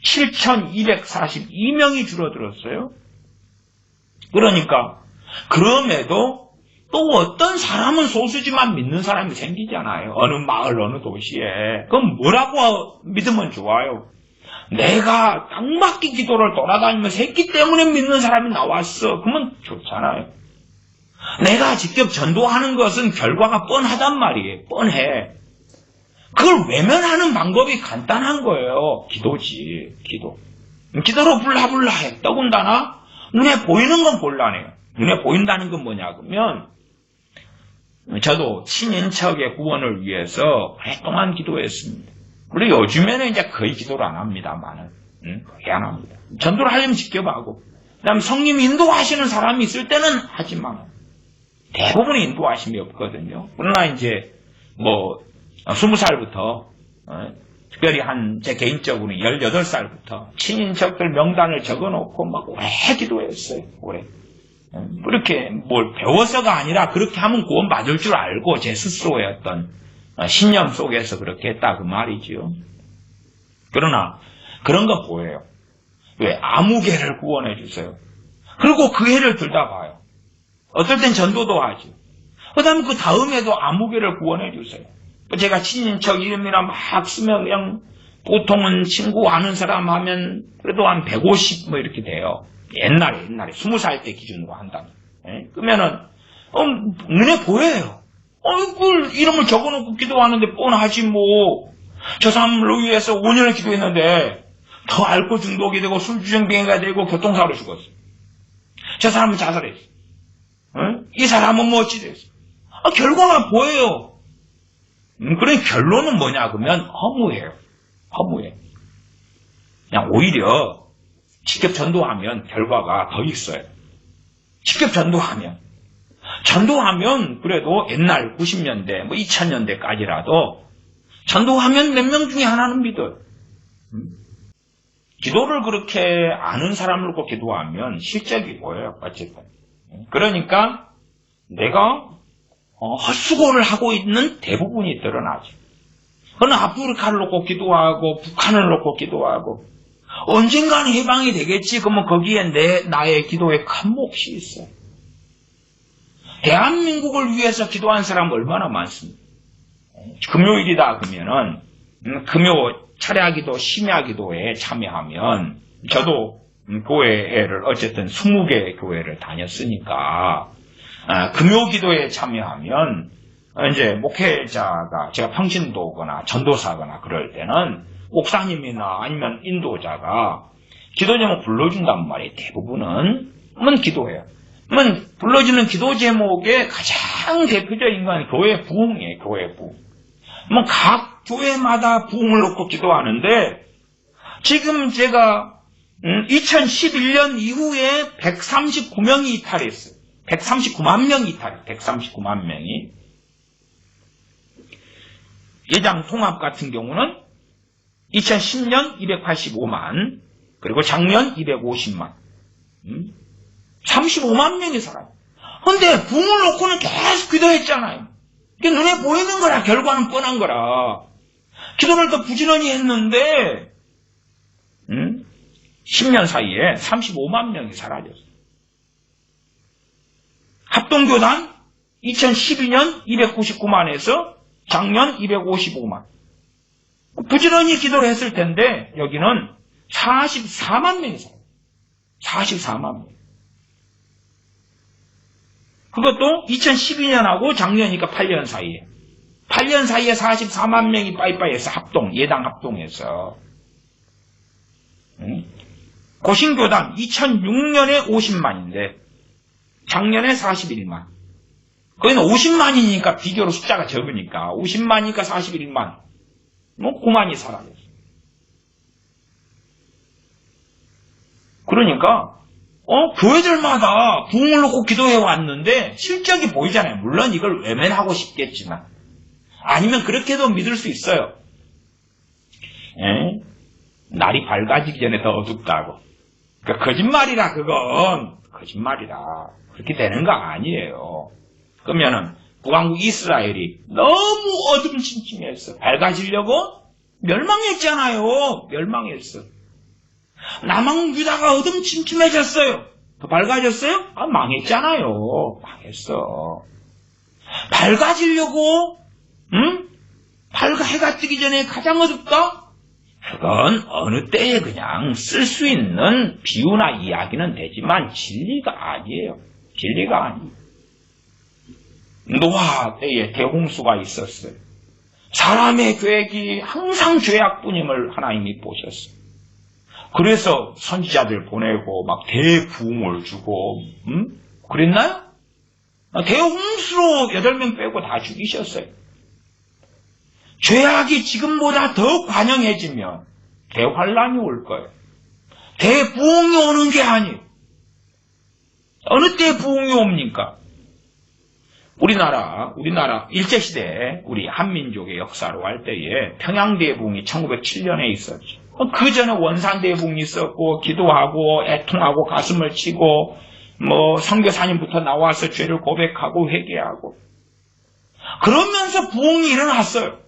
A: 7,242명이 줄어들었어요. 그러니까 그럼에도 또 어떤 사람은 소수지만 믿는 사람이 생기잖아요. 어느 마을, 어느 도시에. 그럼 뭐라고 믿으면 좋아요? 내가 땅받기 기도를 돌아다니면서 했기 때문에 믿는 사람이 나왔어. 그러면 좋잖아요. 내가 직접 전도하는 것은 결과가 뻔하단 말이에요. 뻔해. 그걸 외면하는 방법이 간단한 거예요. 기도지, 기도. 기도로 불라불라 해. 더군다나 눈에 보이는 건 곤란해요. 눈에 보인다는 건 뭐냐 그러면 저도 친인척의 구원을 위해서 오랫동안 기도했습니다. 그리고 요즘에는 이제 거의 기도를 안 합니다만은 거의 안 합니다. 전도를 하려면 직접 하고 그다음 성님 인도하시는 사람이 있을 때는 하지만 대부분 인도하심이 없거든요. 그러나 이제 뭐 20살부터 특별히 제 개인적으로 18살부터 친인척들 명단을 적어놓고 막 오래 기도했어요. 오래. 그렇게 뭘 배워서가 아니라 그렇게 하면 구원 받을 줄 알고 제 스스로의 어떤 신념 속에서 그렇게 했다 그 말이지요. 그러나 그런 거 보여요. 왜? 아무 개를 구원해 주세요. 그리고 그 해를 들다 봐요. 어떨 땐 전도도 하죠. 그 다음에 그 다음에도 아무 개를 구원해 주세요. 제가 친인척 이름이나 막 쓰면 그냥 보통은 친구 아는 사람 하면 그래도 한 150 뭐 이렇게 돼요. 옛날에 20살 때 기준으로 한다면. 그러면은 눈에 보여요. 그 이름을 적어놓고 기도하는데 뻔하지 뭐. 저 사람을 위해서 5년을 기도했는데 더 알코올 중독이 되고 술주정뱅이가 되고 교통사고로 죽었어. 저 사람은 자살했어. 이 사람은 뭐 어찌 됐어. 결과가 보여요. 그런 결론은 뭐냐 그러면 허무해요. 허무해. 그냥 오히려 직접 전도하면 결과가 더 있어요. 직접 전도하면 그래도 옛날 90년대, 뭐 2000년대까지라도 전도하면 몇 명 중에 하나는 믿어요. 기도를 그렇게 아는 사람을 놓고 기도하면 실적이 보여요. 어쨌든. 그러니까 내가 헛수고를 하고 있는 대부분이 드러나죠. 그러나 아프리카를 놓고 기도하고 북한을 놓고 기도하고 언젠가는 해방이 되겠지. 그러면 거기에 나의 기도에 큰 몫이 있어요. 대한민국을 위해서 기도한 사람 얼마나 많습니까? 금요일이다 그러면은 금요 철야기도 심야기도에 참여하면 저도 교회를 어쨌든 20개 교회를 다녔으니까 금요기도에 참여하면 이제 목회자가 제가 평신도거나 전도사거나 그럴 때는 목사님이나 아니면 인도자가 기도 제목 불러준단 말이에요. 대부분은 기도해요. 불러주는 기도 제목의 가장 대표적인 건 교회 부흥이에요. 교회 부흥. 각 교회마다 부흥을 놓고 기도하는데 지금 제가 2011년 이후에 139명이 이탈했어요. 139만 명이 이탈했어요. 139만 명이. 예장 통합 같은 경우는 2010년 285만, 그리고 작년 250만. 35만 명이 살아요. 근데 부흥을 놓고는 계속 기도했잖아요. 그게 눈에 보이는 거라, 결과는 뻔한 거라. 기도를 더 부지런히 했는데 10년 사이에 35만 명이 사라졌어요. 합동교단 2012년 299만에서 작년 255만. 부지런히 기도를 했을 텐데 여기는 44만 명이 살아요. 44만 명. 그것도 2012년하고 작년이니까 8년 사이에. 8년 사이에 44만 명이 빠이빠이해서 예당 합동해서. 고신교단 2006년에 50만인데 작년에 41만. 거기는 50만이니까 비교로 숫자가 적으니까 50만이니까 41만. 9만이 사라졌어요. 그러니까 교회들마다 부흥을 놓고 기도해 왔는데 실적이 보이잖아요. 물론 이걸 외면하고 싶겠지만 아니면 그렇게도 믿을 수 있어요. 날이 밝아지기 전에 더 어둡다고. 그러니까 거짓말이라, 그건 거짓말이라. 그렇게 되는 거 아니에요. 그러면은 북왕국 이스라엘이 너무 어둠침침했어. 밝아지려고 멸망했잖아요. 멸망했어. 남왕국 유다가 어둠침침해졌어요. 더 밝아졌어요? 망했잖아요. 망했어. 밝아지려고 해가 뜨기 전에 가장 어둡다? 그건 어느 때에 그냥 쓸 수 있는 비유나 이야기는 되지만 진리가 아니에요. 진리가 아니에요. 노아 때에 대홍수가 있었어요. 사람의 계획이 항상 죄악뿐임을 하나님이 보셨어요. 그래서 선지자들 보내고 막 대부흥을 주고 그랬나요? 대홍수로 8명 빼고 다 죽이셨어요. 죄악이 지금보다 더 관영해지면 대환란이 올 거예요. 대부흥이 오는 게 아니에요. 어느 때 부흥이 옵니까? 우리나라 일제시대 우리 한민족의 역사로 할 때에 평양대부흥이 1907년에 있었죠. 그 전에 원산대부흥이 있었고 기도하고 애통하고 가슴을 치고 선교사님부터 나와서 죄를 고백하고 회개하고 그러면서 부흥이 일어났어요.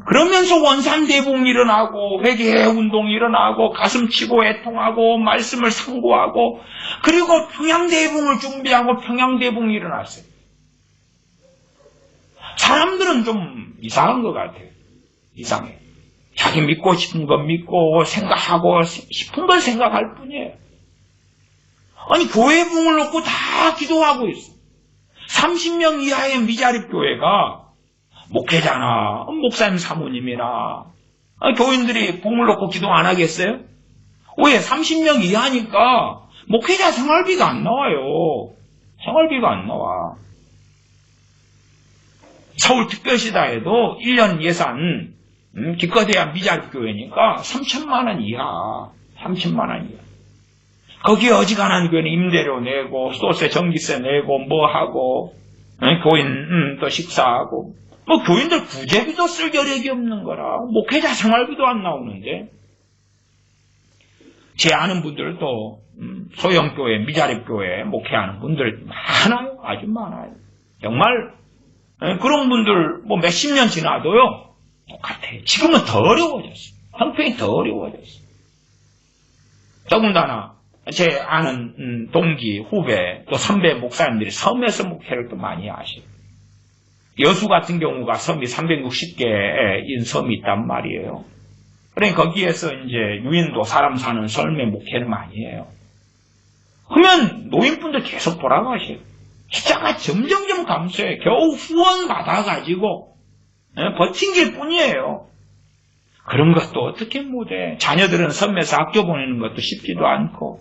A: 그러면서 원산대부흥이 일어나고 회개 운동이 일어나고 가슴치고 애통하고 말씀을 상고하고 그리고 평양대부흥을 준비하고 평양대부흥이 일어났어요. 사람들은 좀 이상한 것 같아요. 이상해. 자기 믿고 싶은 건 믿고 생각하고 싶은 걸 생각할 뿐이에요. 아니 교회 부흥을 놓고 다 기도하고 있어. 30명 이하의 미자립 교회가 목회자나 목사님 사모님이나 교인들이 부흥을 놓고 기도 안 하겠어요? 왜? 30명 이하니까 목회자 생활비가 안 나와요. 생활비가 안 나와. 서울특별시다에도 1년 예산 기껏해야 미자립 교회니까 3천만 원 이하. 3천만 원 이하. 거기에 어지간한 교회는 임대료 내고 소세 전기세 내고 하고 교인 또 식사하고 교인들 구제비도 쓸 여력이 없는 거라 목회자 생활비도 안 나오는데 제 아는 분들도 소형교회 미자립교회 목회하는 분들 많아요. 아주 많아요. 정말 그런 분들 몇십 년 지나도요 똑같아요. 지금은 더 어려워졌어요. 형편이 더 어려워졌어요. 더군다나 제 아는 동기, 후배, 또 선배 목사님들이 섬에서 목회를 또 많이 하시고 여수 같은 경우가 섬이 360개인 섬이 있단 말이에요. 그러니까 거기에서 이제 유인도 사람 사는 썰매 목회를 많이 해요. 그러면 노인분들 계속 돌아가셔요. 숫자가 점점점 감소해. 겨우 후원 받아가지고 버틴 게 뿐이에요. 그런 것도 어떻게 못해. 자녀들은 섬에서 학교 보내는 것도 쉽지도 않고.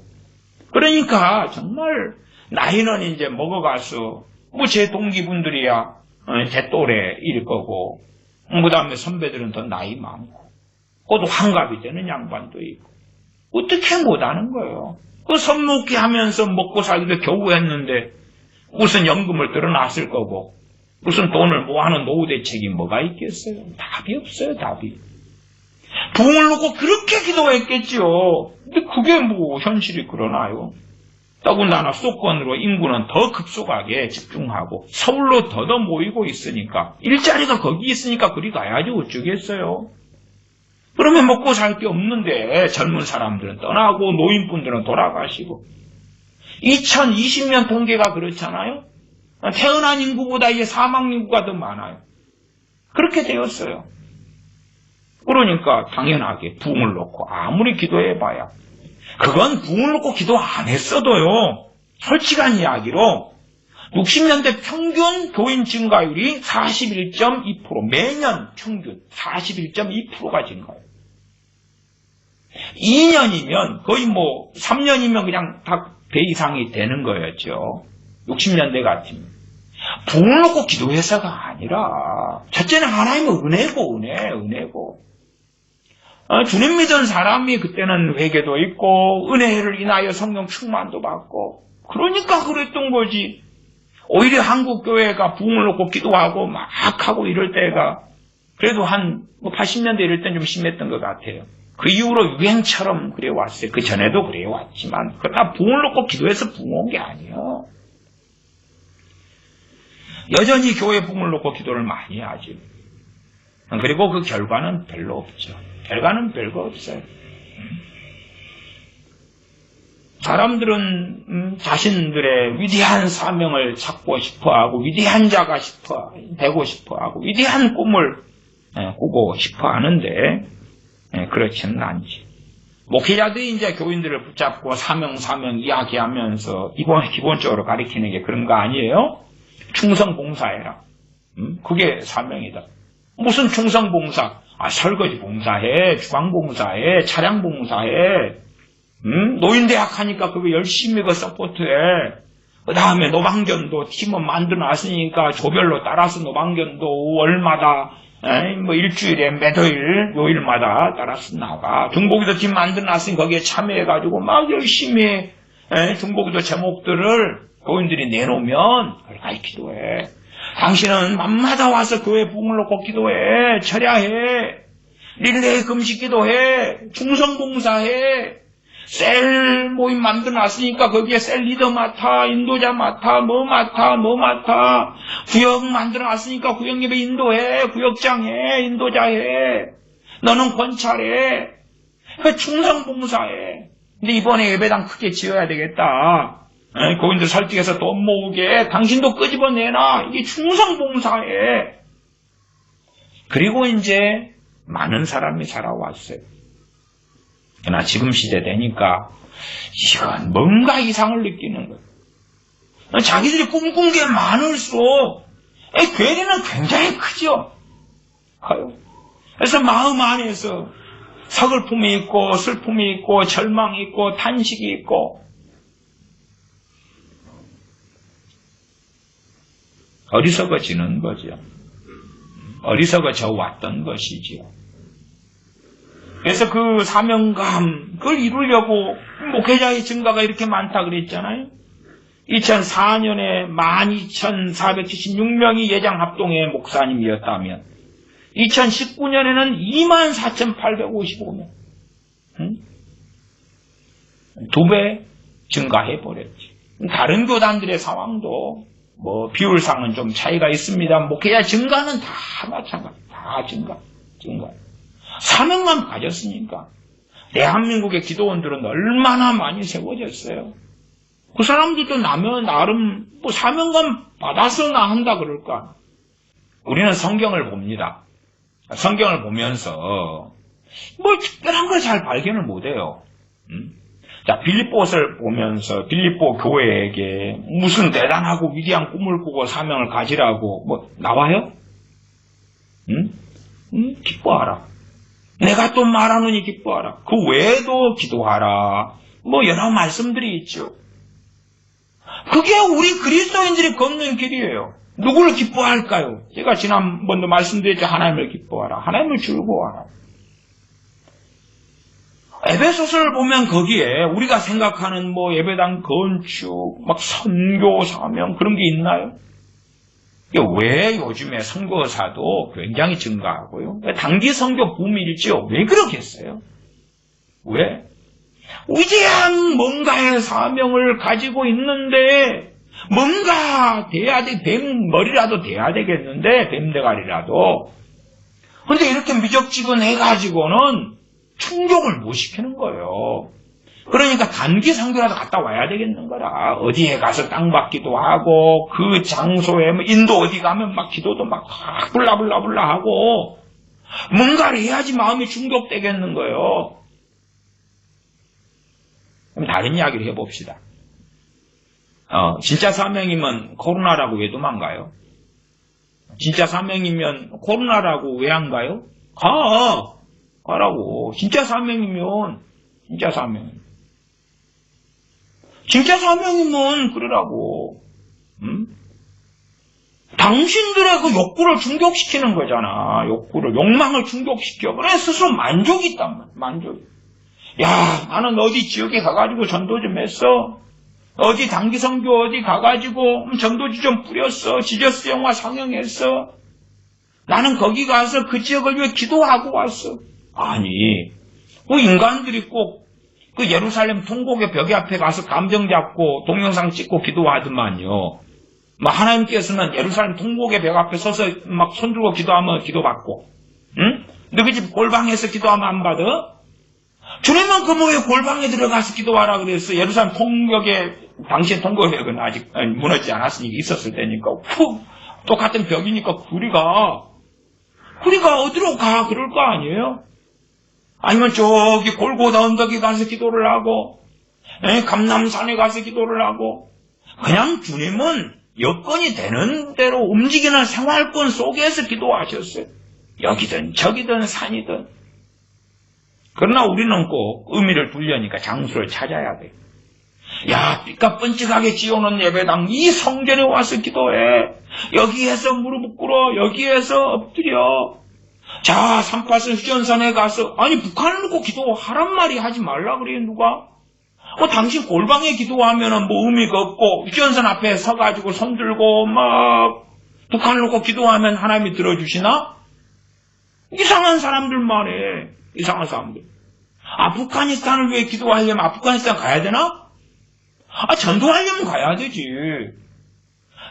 A: 그러니까 정말 나이는 이제 먹어가서 뭐 제 동기분들이야 제 또래일 거고, 그 다음에 선배들은 더 나이 많고, 그것도 환갑이 되는 양반도 있고, 어떻게 못하는 거예요. 그 선목기 하면서 먹고 살기도 겨우 했는데 무슨 연금을 들어놨을 거고 무슨 돈을 모아놓은 노후 대책이 뭐가 있겠어요. 답이 없어요. 답이. 부흥을 놓고 그렇게 기도했겠죠. 근데 그게 뭐 현실이 그러나요. 더군다나 수도권으로 인구는 더 급속하게 집중하고 서울로 더더 모이고 있으니까 일자리가 거기 있으니까 그리 가야지 어쩌겠어요. 그러면 먹고 살 게 없는데 젊은 사람들은 떠나고 노인분들은 돌아가시고 2020년 통계가 그렇잖아요. 태어난 인구보다 이제 사망 인구가 더 많아요. 그렇게 되었어요. 그러니까 당연하게 부흥을 놓고 아무리 기도해봐야 그건 부흥을 놓고 기도 안 했어도요. 솔직한 이야기로 60년대 평균 교인 증가율이 41.2%, 매년 평균 41.2%가 증가해요. 2년이면 거의 뭐 3년이면 그냥 다 배 이상이 되는 거였죠. 60년대 같으면. 부흥을 놓고 기도해서가 아니라 첫째는 하나님의 은혜고 은혜고 주님 믿은 사람이 그때는 회개도 있고 은혜를 인하여 성령 충만도 받고 그러니까 그랬던 거지. 오히려 한국교회가 부흥을 놓고 기도하고 막 하고 이럴 때가 그래도 한 80년대 이럴 땐 좀 심했던 것 같아요. 그 이후로 유행처럼 그래왔어요. 그 전에도 그래왔지만 그러나 부흥을 놓고 기도해서 부흥 온 게 아니에요. 여전히 교회 부흥을 놓고 기도를 많이 하죠. 그리고 그 결과는 별로 없죠. 결과는 별거 없어요. 사람들은 자신들의 위대한 사명을 찾고 싶어하고 위대한 자가 되고 싶어하고 위대한 꿈을 꾸고 싶어하는데 그렇지는 않지. 목회자들이 이제 교인들을 붙잡고 사명 이야기하면서 기본적으로 가리키는 게 그런 거 아니에요? 충성봉사해라. 그게 사명이다. 무슨 충성봉사? 설거지 봉사해, 주방봉사해, 차량봉사해. 노인대학 하니까 그거 열심히 서포트해. 그 다음에 노방견도 팀은 만들어놨으니까 조별로 따라서 노방견도 월마다 뭐 일주일에 매도일 요일마다 따라서 나가. 중보기도 팀 만들어놨으니 거기에 참여해가지고 막 열심히 중보기도 제목들을 교인들이 내놓으면 그렇게 기도해. 당신은 밤마다 와서 교회 부흥을 놓고 기도해. 철야해. 릴레이 금식 기도해. 충성봉사해. 셀 모임 만들어놨으니까 거기에 셀 리더 맡아, 인도자 맡아, 뭐 맡아. 구역 만들어놨으니까 구역 예배 인도해, 구역장 해, 인도자 해. 너는 권찰해. 충성봉사해. 근데 이번에 예배당 크게 지어야 되겠다. 고인들 설득해서 돈 모으게. 당신도 끄집어내놔. 이게 충성봉사해. 그리고 이제 많은 사람이 살아왔어요. 그러나 지금 시대 되니까 이건 뭔가 이상을 느끼는 거예요. 자기들이 꿈꾼 게 많을수록 괴리는 굉장히 크죠. 커요. 그래서 마음 안에서 서글픔이 있고 슬픔이 있고 절망이 있고 탄식이 있고 어리석어지는 거죠. 어리석어져 왔던 것이지요. 그래서 그 사명감, 그걸 이루려고 목회자의 증가가 이렇게 많다 그랬잖아요. 2004년에 12,476명이 예장합동의 목사님이었다면 2019년에는 24,855명. 2배 증가해버렸지. 다른 교단들의 상황도 뭐 비율상은 좀 차이가 있습니다. 목회자 증가는 다 마찬가지. 다 증가. 사명감 가졌으니까 대한민국의 기도원들은 얼마나 많이 세워졌어요. 그 사람들도 나름 뭐 사명감 받아서 나 한다 그럴까. 우리는 성경을 봅니다. 성경을 보면서 뭐 특별한 걸 잘 발견을 못해요. 자, 빌립보를 보면서 빌립보 교회에게 무슨 대단하고 위대한 꿈을 꾸고 사명을 가지라고 뭐 나와요? 기뻐하라. 내가 또 말하느니 기뻐하라. 그 외에도 기도하라. 뭐 여러 말씀들이 있죠. 그게 우리 그리스도인들이 걷는 길이에요. 누구를 기뻐할까요? 제가 지난번도 말씀드렸죠. 하나님을 기뻐하라. 하나님을 즐거워하라. 에베소서를 보면 거기에 우리가 생각하는 뭐 예배당 건축, 막 선교 사명 그런 게 있나요? 왜 요즘에 선교사도 굉장히 증가하고요? 단기 선교 붐이 일지요? 왜 그러겠어요? 왜? 위대한 뭔가의 사명을 가지고 있는데 뭔가 돼야 돼, 뱀머리라도 돼야 되겠는데, 뱀대가리라도. 근데 이렇게 미적지근해가지고는 충족을 못 시키는 거예요. 그러니까 단기 선교라도 갔다 와야 되겠는 거라. 어디에 가서 땅 받기도 하고, 그 장소에, 인도 어디 가면 막 기도도 막 불라불라불라 하고, 뭔가를 해야지 마음이 충족되겠는 거예요. 그럼 다른 이야기를 해봅시다. 진짜 사명이면 코로나라고 왜 도망가요? 진짜 사명이면 코로나라고 왜 안 가요? 가라고. 진짜 사명이면 진짜 사명. 진짜 사명이면 그러라고. 당신들의 그 욕구를 충족시키는 거잖아. 욕망을 충족시켜. 그래 스스로 만족이 있단 말이야. 만족. 야, 나는 어디 지역에 가가지고 전도 좀 했어. 어디 단기 선교 어디 가가지고 전도지 좀 뿌렸어. 지저스 영화 상영했어. 나는 거기 가서 그 지역을 위해 기도하고 왔어. 아니, 그 인간들이 꼭 그 예루살렘 통곡의 벽에 앞에 가서 감정 잡고 동영상 찍고 기도하더만요. 하나님께서는 예루살렘 통곡의 벽 앞에 서서 막 손 들고 기도하면 기도받고, 응? 너희 집 골방에서 기도하면 안 받아? 주님은 그 뭐에 골방에 들어가서 기도하라 그랬어. 예루살렘 통곡에, 당시의 통곡벽은 아직 무너지지 않았으니까 있었을 때니까. 똑같은 벽이니까 구리가 어디로 가? 그럴 거 아니에요? 아니면 저기 골고다 언덕에 가서 기도를 하고, 감남산에 가서 기도를 하고, 그냥 주님은 여건이 되는 대로 움직이는 생활권 속에서 기도하셨어요. 여기든 저기든 산이든. 그러나 우리는 꼭 의미를 두려니까 장소를 찾아야 돼. 야, 삐까뻔쩍하게 지어놓은 예배당 이 성전에 와서 기도해. 여기에서 무릎 꿇어. 여기에서 엎드려. 자, 삼파선 휴전선에 가서 아니 북한을 놓고 기도하란 말이 하지 말라 그래요. 누가? 당신 골방에 기도하면은 뭐 의미가 없고 휴전선 앞에 서가지고 손 들고 막 북한을 놓고 기도하면 하나님이 들어주시나? 이상한 사람들만 해. 이상한 사람들. 아프가니스탄을 위해 기도하려면 아프가니스탄 가야 되나? 전도하려면 가야 되지.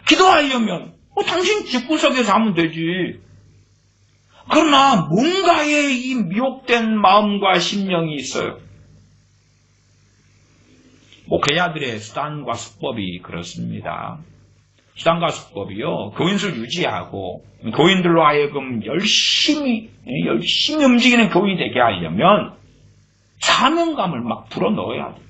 A: 기도하려면 당신 집구석에서 하면 되지. 그러나 뭔가에 이 미혹된 마음과 심령이 있어요. 목회자들의 수단과 수법이 그렇습니다. 수단과 수법이요. 교인수를 유지하고 교인들로 하여금 열심히 움직이는 교인이 되게 하려면 사명감을 막 불어넣어야 돼.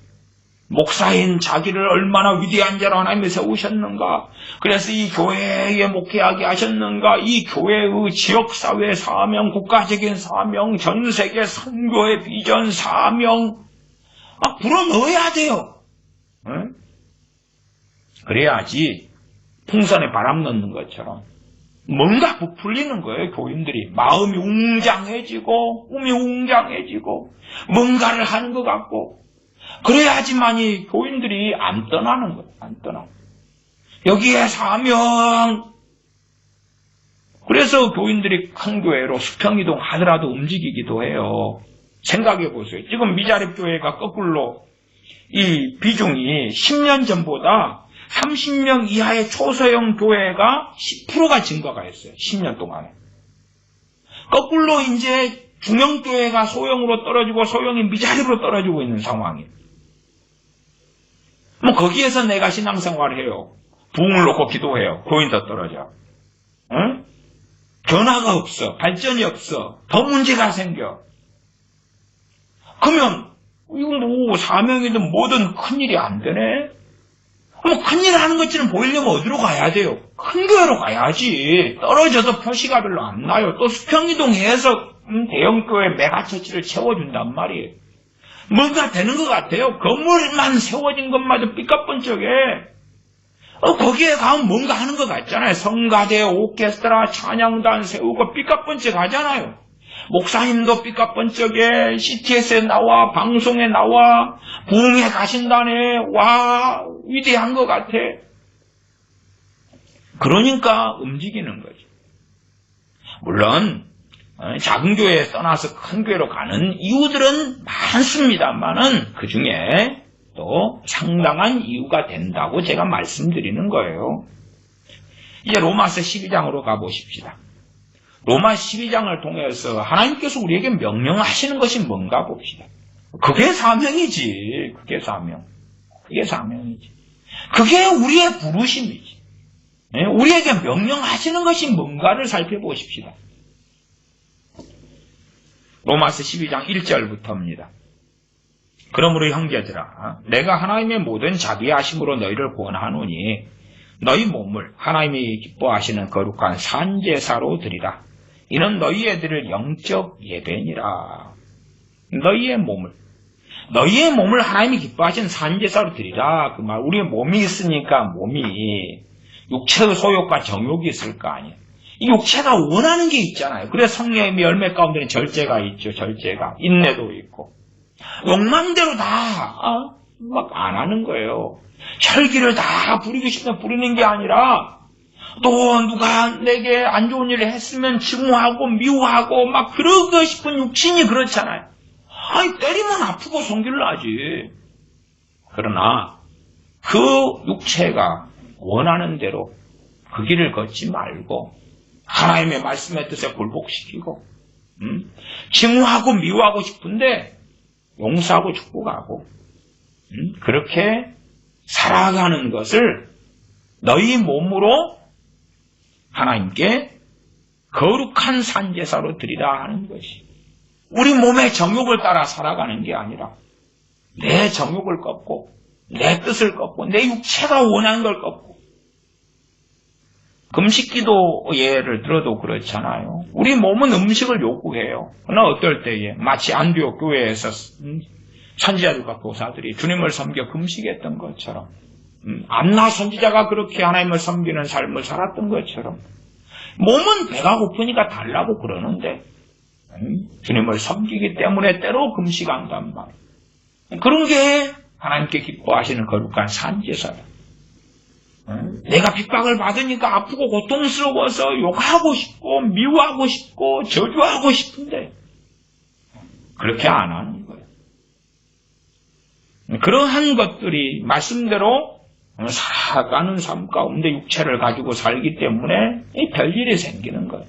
A: 목사인 자기를 얼마나 위대한 자로 하나님이 세우셨는가. 그래서 이 교회에 목회하게 하셨는가. 이 교회의 지역사회 사명, 국가적인 사명, 전세계 선교의 비전 사명 막 불어넣어야 돼요. 응? 그래야지 풍선에 바람 넣는 것처럼 뭔가 부풀리는 거예요. 교인들이 마음이 웅장해지고 꿈이 웅장해지고 뭔가를 하는 것 같고 그래야지만이 교인들이 안 떠나는 거예요. 안 떠나. 여기에 사명. 그래서 교인들이 큰 교회로 수평이동 하더라도 움직이기도 해요. 생각해 보세요. 지금 미자립 교회가 거꾸로 이 비중이 10년 전보다 30명 이하의 초소형 교회가 10%가 증가가 했어요. 10년 동안에. 거꾸로 이제 중형교회가 소형으로 떨어지고 소형이 미자립으로 떨어지고 있는 상황이에요. 거기에서 내가 신앙생활을 해요. 부흥을 놓고 기도해요. 교인 더 떨어져. 응? 변화가 없어. 발전이 없어. 더 문제가 생겨. 그러면 이거 뭐 사명이든 뭐든 큰일이 안 되네? 뭐 큰일 하는 것처럼 보이려면 어디로 가야 돼요? 큰 교회로 가야지. 떨어져서 표시가 별로 안 나요. 또 수평이동해서 대형교회 메가처치를 채워준단 말이에요. 뭔가 되는 것 같아요. 건물만 세워진 것마저 삐까뻔쩍해. 거기에 가면 뭔가 하는 것 같잖아요. 성가대, 오케스트라, 찬양단 세우고 삐까뻔쩍 하잖아요. 목사님도 삐까뻔쩍해. CTS에 나와, 방송에 나와, 부흥에 가신다네. 와, 위대한 것 같아. 그러니까 움직이는 거죠. 물론 작은 교회에 떠나서 큰 교회로 가는 이유들은 많습니다만은 그 중에 또 상당한 이유가 된다고 제가 말씀드리는 거예요. 이제 로마서 12장으로 가보십시다. 로마 12장을 통해서 하나님께서 우리에게 명령하시는 것이 뭔가 봅시다. 그게 사명이지. 그게 사명. 그게 사명이지. 그게 우리의 부르심이지. 우리에게 명령하시는 것이 뭔가를 살펴보십시다. 로마서 12장 1절부터입니다. 그러므로 형제들아, 내가 하나님의 모든 자비하심으로 너희를 권하노니 너희 몸을 하나님이 기뻐하시는 거룩한 산제사로 드리라. 이는 너희애들을 영적 예배니라. 너희의 몸을 하나님이 기뻐하시는 산제사로 드리라. 그 말, 우리의 몸이 있으니까 몸이 육체의 소욕과 정욕이 있을 거 아니에요. 이 육체가 원하는 게 있잖아요. 그래서 성령의 열매 가운데는 절제가 있죠. 절제가. 인내도 있고. 욕망대로 다 막 안 하는 거예요. 혈기를 다 부리고 싶으면 부리는 게 아니라 또 누가 내게 안 좋은 일을 했으면 증오하고 미워하고 막 그러고 싶은 육신이 그렇잖아요. 아니 때리면 아프고 손길 나지. 그러나 그 육체가 원하는 대로 그 길을 걷지 말고 하나님의 말씀의 뜻에 굴복시키고 증오하고 미워하고 싶은데 용서하고 축복하고 그렇게 살아가는 것을 너희 몸으로 하나님께 거룩한 산제사로 드리라 하는 것이 우리 몸의 정욕을 따라 살아가는 게 아니라 내 정욕을 꺾고 내 뜻을 꺾고 내 육체가 원하는 걸 꺾고 금식기도 예를 들어도 그렇잖아요. 우리 몸은 음식을 요구해요. 그러나 어떨 때에 마치 안디옥 교회에서 선지자들과 교사들이 주님을 섬겨 금식했던 것처럼 안나 선지자가 그렇게 하나님을 섬기는 삶을 살았던 것처럼 몸은 배가 고프니까 달라고 그러는데 주님을 섬기기 때문에 때로 금식한단 말이에요. 그런 게 하나님께 기뻐하시는 거룩한 산제사다. 내가 핍박을 받으니까 아프고 고통스러워서 욕하고 싶고 미워하고 싶고 저주하고 싶은데 그렇게 안 하는 거예요. 그러한 것들이 말씀대로 살아가는 삶 가운데 육체를 가지고 살기 때문에 별일이 생기는 거예요.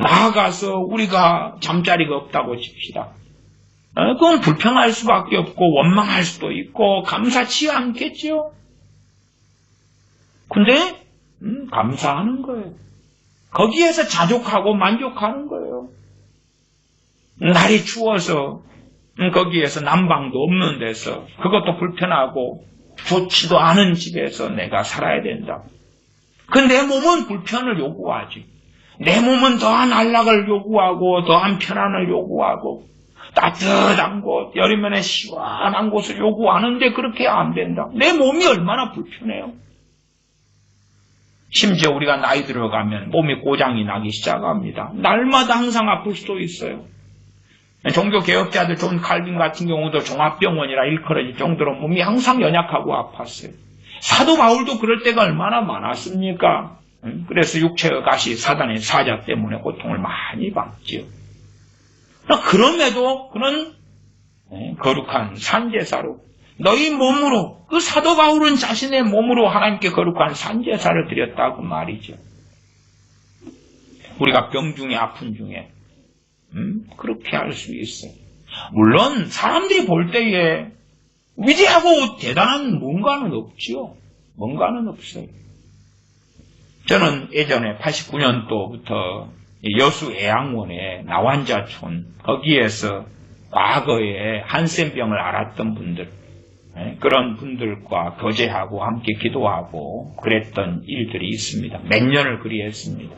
A: 나아가서 우리가 잠자리가 없다고 칩시다. 그건 불평할 수밖에 없고 원망할 수도 있고 감사치 않겠죠? 근데 감사하는 거예요. 거기에서 자족하고 만족하는 거예요. 날이 추워서 거기에서 난방도 없는 데서 그것도 불편하고 좋지도 않은 집에서 내가 살아야 된다. 내 몸은 불편을 요구하지. 내 몸은 더한 안락을 요구하고 더한 편안을 요구하고 따뜻한 곳, 여름에는 시원한 곳을 요구하는데 그렇게 안 된다. 내 몸이 얼마나 불편해요. 심지어 우리가 나이 들어가면 몸이 고장이 나기 시작합니다. 날마다 항상 아플 수도 있어요. 종교개혁자들 존 칼빈 같은 경우도 종합병원이라 일컬어질 정도로 몸이 항상 연약하고 아팠어요. 사도 바울도 그럴 때가 얼마나 많았습니까? 그래서 육체의 가시 사단의 사자 때문에 고통을 많이 받지요. 그럼에도 그는 거룩한 산제사로 너희 몸으로 그 사도 바울은 자신의 몸으로 하나님께 거룩한 산제사를 드렸다고 말이죠. 우리가 병 중에 아픈 중에 그렇게 할 수 있어요. 물론 사람들이 볼 때에 위대하고 대단한 뭔가는 없지요. 뭔가는 없어요. 저는 예전에 89년도부터 여수 애양원의 나환자촌 거기에서 과거에 한센병을 앓았던 분들, 그런 분들과 교제하고 함께 기도하고 그랬던 일들이 있습니다. 몇 년을 그리 했습니다.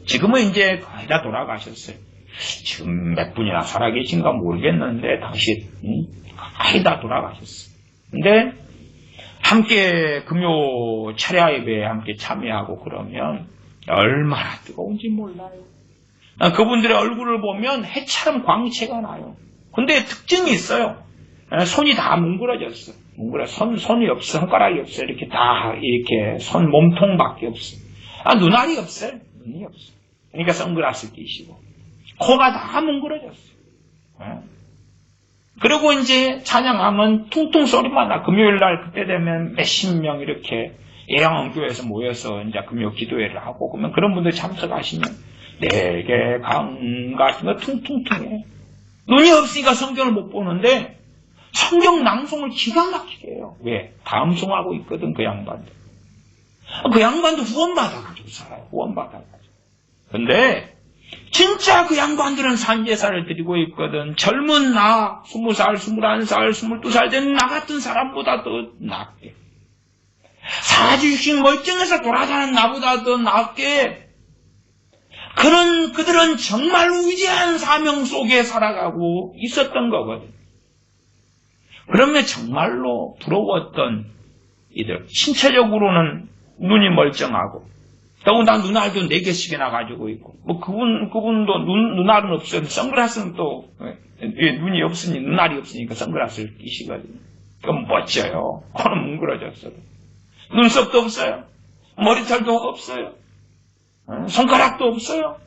A: 지금은 이제 거의 다 돌아가셨어요. 지금 몇 분이나 살아계신가 모르겠는데 당시 거의 다 돌아가셨어요. 근데 함께 금요 차례 예배에 함께 참여하고 그러면 얼마나 뜨거운지 몰라요. 그분들의 얼굴을 보면 해처럼 광채가 나요. 근데 특징이 있어요. 손이 다 뭉그러졌어. 손이 없어. 손가락이 없어. 이렇게 다, 이렇게 손 몸통밖에 없어. 눈알이 없어요. 눈이 없어. 그러니까 선글라스 끼시고. 코가 다 뭉그러졌어. 그리고 이제 찬양하면 퉁퉁 소리만 나. 금요일 날 그때 되면 몇십 명 이렇게 예양교회에서 모여서 이제 금요 기도회를 하고, 그러면 그런 분들 참석하시면 내게 강가시면 퉁퉁퉁해. 눈이 없으니까 성경을 못 보는데 성경 낭송을 기가 막히게 해요. 왜? 감송하고 있거든, 그 양반도. 그 양반도 후원받아가지고 살아요. 후원받아가지고. 근데 진짜 그 양반들은 산제사를 드리고 있거든. 젊은 나, 20살, 21살, 22살 된 나 같은 사람보다 더 낫게. 사주식 멀쩡해서 돌아다니는 나보다 더 낫게. 그들은 정말 위대한 사명 속에 살아가고 있었던 거거든. 그러면 정말로 부러웠던 이들. 신체적으로는 눈이 멀쩡하고, 더군다나 눈알도 4개씩이나 가지고 있고, 그분도 눈알은 없어요. 선글라스는 또, 눈이 없으니, 눈알이 없으니까 선글라스를 끼시거든요. 그럼 멋져요. 코는 뭉그러졌어요. 눈썹도 없어요. 머리털도 없어요. 손가락도 없어요.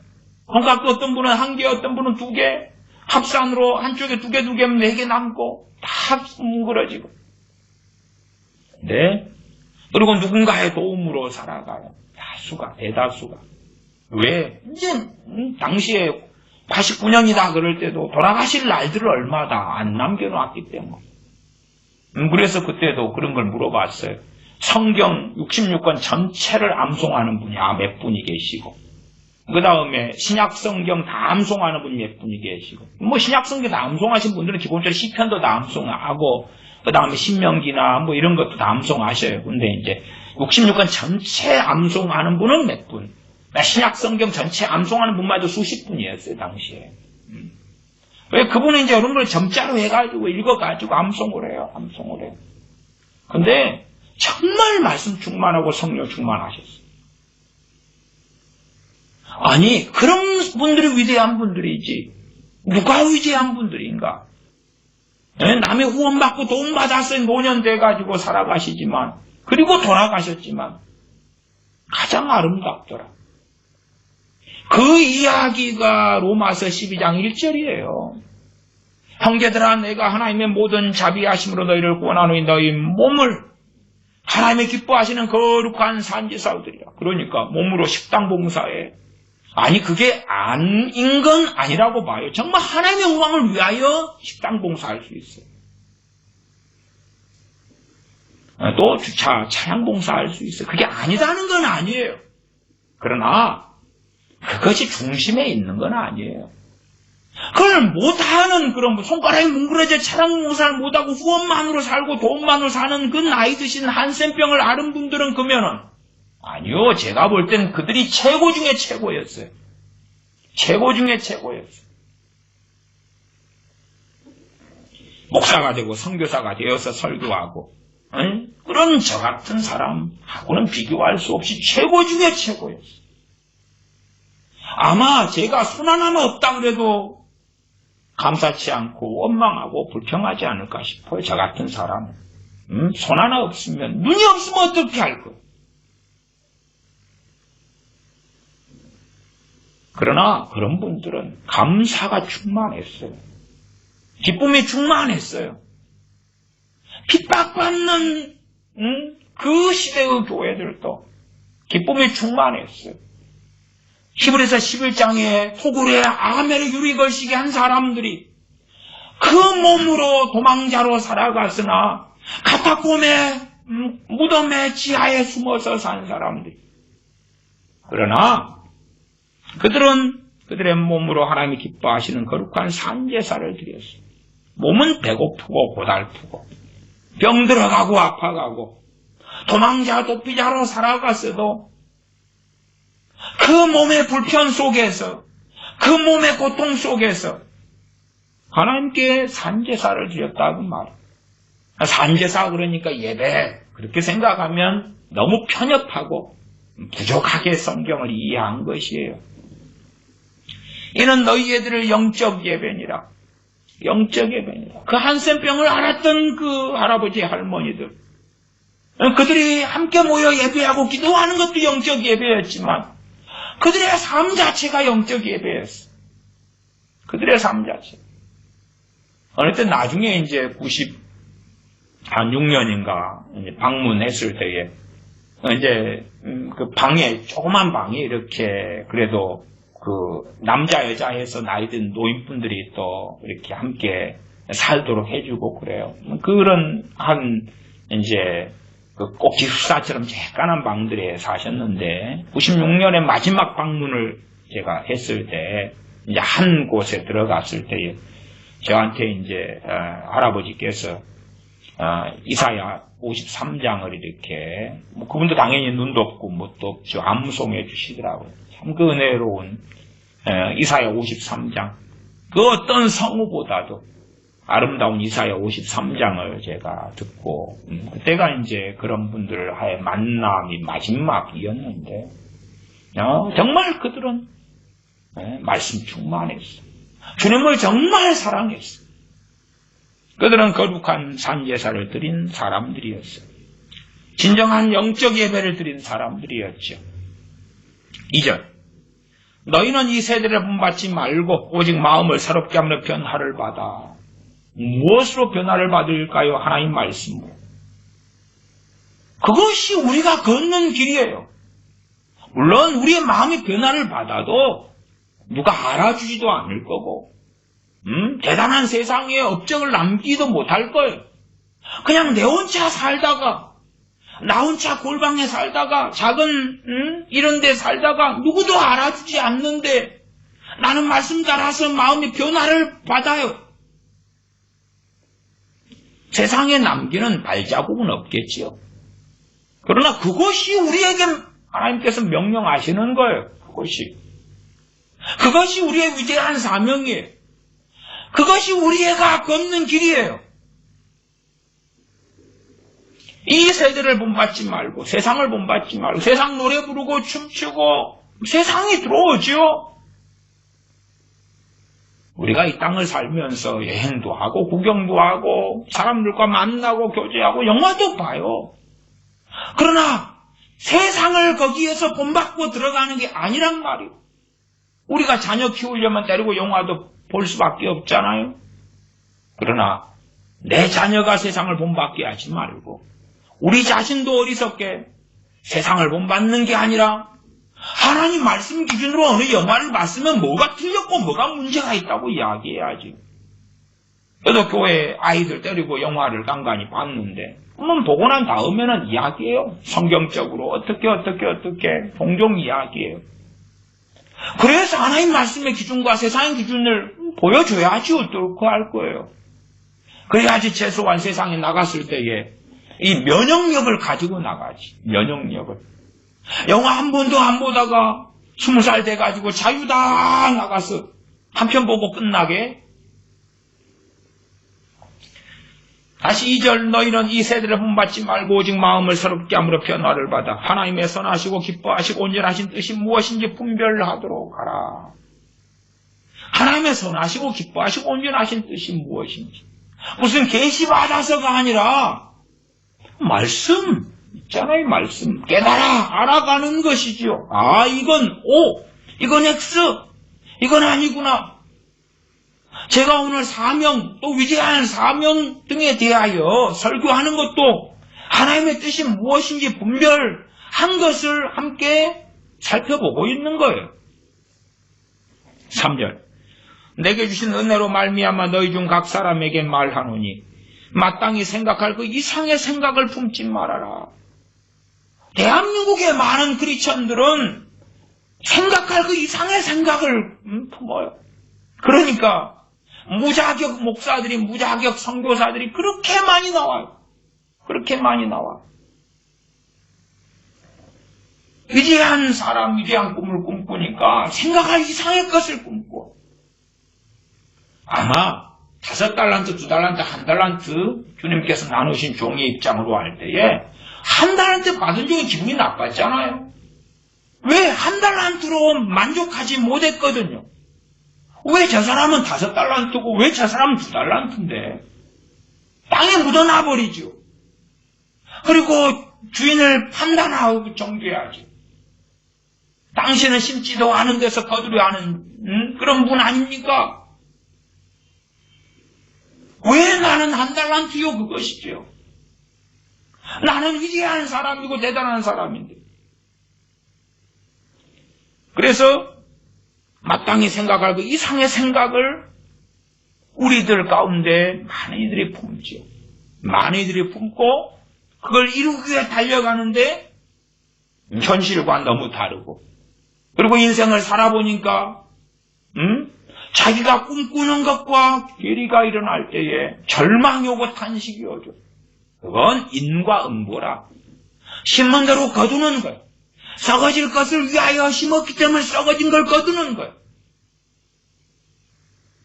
A: 손가락도 어떤 분은 1개, 어떤 분은 2개, 합산으로 한쪽에 2개, 2개면 4개 남고, 다 뭉그러지고. 네. 그리고 누군가의 도움으로 살아가요. 대다수가. 왜? 이제, 당시에 89년이다 그럴 때도 돌아가실 날들을 얼마 다 안 남겨놨기 때문에. 그래서 그때도 그런 걸 물어봤어요. 성경 66권 전체를 암송하는 분이 몇 분이 계시고, 그 다음에 신약성경 다 암송하는 분이 몇 분이 계시고, 신약성경 다 암송하신 분들은 기본적으로 시편도 다 암송하고, 그 다음에 신명기나 이런 것도 다 암송하셔요. 근데 이제 66권 전체 암송하는 분은 몇 분? 신약성경 전체 암송하는 분마저 수십 분이었어요, 당시에. 왜 그분은 이제 이런 걸 점자로 해가지고 읽어가지고 암송을 해요. 근데 정말 말씀 충만하고 성령 충만하셨어요. 아니, 그런 분들이 위대한 분들이지. 누가 위대한 분들인가? 남의 후원받고 돈 받았어요. 노년 돼가지고 살아가시지만, 그리고 돌아가셨지만, 가장 아름답더라. 그 이야기가 로마서 12장 1절이에요. 형제들아, 내가 하나님의 모든 자비하심으로 너희를 구원하노니 너희 몸을 하나님의 기뻐하시는 거룩한 산지사들이라. 그러니까 몸으로 식당 봉사해. 아니, 그게 아닌 건 아니라고 봐요. 정말 하나님의 영광을 위하여 식당 봉사할 수 있어요. 또 주차, 차량 봉사할 수 있어요. 그게 아니다는 건 아니에요. 그러나 그것이 중심에 있는 건 아니에요. 그걸 못하는 그런 손가락이 뭉그러져 차량 봉사를 못하고 후원만으로 살고 돈만으로 사는 그 나이 드신 한센병을 앓은 분들은 그러면은 아니요. 제가 볼 땐 그들이 최고 중에 최고였어요. 최고 중에 최고였어요. 목사가 되고 선교사가 되어서 설교하고 그런 저 같은 사람하고는 비교할 수 없이 최고 중에 최고였어요. 아마 제가 손 하나는 없다 그래도 감사치 않고 원망하고 불평하지 않을까 싶어요. 저 같은 사람은. 손 하나 없으면, 눈이 없으면 어떻게 할 거예요? 그러나 그런 분들은 감사가 충만했어요. 기쁨이 충만했어요. 핍박받는 그 시대의 교회들도 기쁨이 충만했어요. 히브리서 11장에 토굴에 아멜의 유리 걸시게 한 사람들이 그 몸으로 도망자로 살아갔으나 카타콤의 무덤의 지하에 숨어서 산 사람들이. 그러나 그들은 그들의 몸으로 하나님이 기뻐하시는 거룩한 산제사를 드렸어요. 몸은 배고프고 고달프고 병 들어가고 아파가고 도망자 도피자로 살아갔어도 그 몸의 불편 속에서 그 몸의 고통 속에서 하나님께 산제사를 드렸다고 말이에요. 산제사 그러니까 예배 그렇게 생각하면 너무 편협하고 부족하게 성경을 이해한 것이에요. 이는 너희 애들을 영적 예배니라. 영적 예배니라. 그 한센병을 앓았던 그 할아버지 할머니들 그들이 함께 모여 예배하고 기도하는 것도 영적 예배였지만 그들의 삶 자체가 영적 예배였어. 그들의 삶 자체. 어느 때 나중에 이제 96년인가 방문했을 때에 이제 그 방에 조그만 방에 이렇게 그래도 그 남자 여자 해서 나이 든 노인분들이 또 이렇게 함께 살도록 해주고 그래요. 그런 한 이제 그 꼭 기숙사처럼 재깐한 방들에 사셨는데 96년에 마지막 방문을 제가 했을 때 이제 한 곳에 들어갔을 때에 저한테 이제 할아버지께서 이사야 53장을 이렇게 그분도 당연히 눈도 없고 뭣도 없죠. 암송해 주시더라고요. 참 그 은혜로운 이사야 53장 그 어떤 성우보다도 아름다운 이사야 53장을 제가 듣고 그때가 이제 그런 분들과의 만남이 마지막이었는데 정말 그들은 말씀 충만했어. 주님을 정말 사랑했어. 그들은 거룩한 산제사를 드린 사람들이었어요. 진정한 영적 예배를 드린 사람들이었죠. 2절 너희는 이 세대를 본받지 말고 오직 마음을 새롭게 하며 변화를 받아. 무엇으로 변화를 받을까요? 하나님 말씀으로. 그것이 우리가 걷는 길이에요. 물론 우리의 마음이 변화를 받아도 누가 알아주지도 않을 거고 대단한 세상에 업적을 남기도 못할 거예요. 그냥 내 혼자 살다가 나 혼자 골방에 살다가 작은 이런 데 살다가 누구도 알아주지 않는데 나는 말씀 따라서 마음의 변화를 받아요. 세상에 남기는 발자국은 없겠지요. 그러나 그것이 우리에게 하나님께서 명령하시는 거예요. 그것이 우리의 위대한 사명이에요. 그것이 우리가 걷는 길이에요. 이 세대를 본받지 말고 세상을 본받지 말고 세상 노래 부르고 춤추고 세상이 들어오죠. 우리가 이 땅을 살면서 여행도 하고 구경도 하고 사람들과 만나고 교제하고 영화도 봐요. 그러나 세상을 거기에서 본받고 들어가는 게 아니란 말이에요. 우리가 자녀 키우려면 데리고 영화도 볼 수밖에 없잖아요. 그러나 내 자녀가 세상을 본받게 하지 말고 우리 자신도 어리석게 세상을 본받는 게 아니라 하나님 말씀 기준으로 어느 영화를 봤으면 뭐가 틀렸고 뭐가 문제가 있다고 이야기해야지. 저도 교회 아이들 데리고 영화를 간간히 봤는데 한번 보고 난 다음에는 이야기해요. 성경적으로 어떻게 종종 이야기해요. 그래서 하나님 말씀의 기준과 세상의 기준을 보여줘야지 어떻게 할 거예요. 그래야지 최소한 세상에 나갔을 때에 이 면역력을 가지고 나가지. 면역력을. 영화 한 번도 안 보다가 20살 돼가지고 자유다 나가서 한 편 보고 끝나게. 다시 2절 너희는 이 세대를 본받지 말고 오직 마음을 새롭게 함으로 변화를 받아 하나님의 선하시고 기뻐하시고 온전하신 뜻이 무엇인지 분별하도록 하라. 하나님의 선하시고 기뻐하시고 온전하신 뜻이 무엇인지. 무슨 계시 받아서가 아니라 말씀 있잖아요. 말씀 깨달아 알아가는 것이죠. 아 이건 O, 이건 X, 이건 아니구나. 제가 오늘 사명, 또 위대한 사명 등에 대하여 설교하는 것도 하나님의 뜻이 무엇인지 분별한 것을 함께 살펴보고 있는 거예요. 3절 내게 주신 은혜로 말미암아 너희 중 각 사람에게 말하노니 마땅히 생각할 그 이상의 생각을 품지 말아라. 대한민국의 많은 크리스천들은 생각할 그 이상의 생각을 품어요. 그러니까 무자격 목사들이, 무자격 선교사들이 그렇게 많이 나와요. 그렇게 많이 나와요. 위대한 사람, 위대한 꿈을 꿈꾸니까 생각할 이상의 것을 꿈꿔. 아마 5달란트, 2달란트, 1달란트 주님께서 나누신 종의 입장으로 할 때에 1달란트 받은 종이 기분이 나빴잖아요. 왜 1달란트로 만족하지 못했거든요. 왜 저 사람은 5달란트고 왜 저 사람은 2달란트인데 땅에 묻어놔버리죠. 그리고 주인을 판단하고 정죄하지. 당신은 심지도 않은 데서 거두려 하는 그런 분 아닙니까? 왜 나는 1달란트요? 그것이죠. 나는 위대한 사람이고 대단한 사람인데. 그래서 마땅히 생각할 그 이상의 생각을 우리들 가운데 많은 이들이 품죠. 많은 이들이 품고 그걸 이루기 위해 달려가는데 현실과 너무 다르고, 그리고 인생을 살아보니까 자기가 꿈꾸는 것과 괴리가 일어날 때에 절망이 오고 탄식이 오죠. 그건 인과응보라. 심은 대로 거두는 거예요. 썩어질 것을 위하여 심었기 때문에 썩어진 걸 거두는 거예요.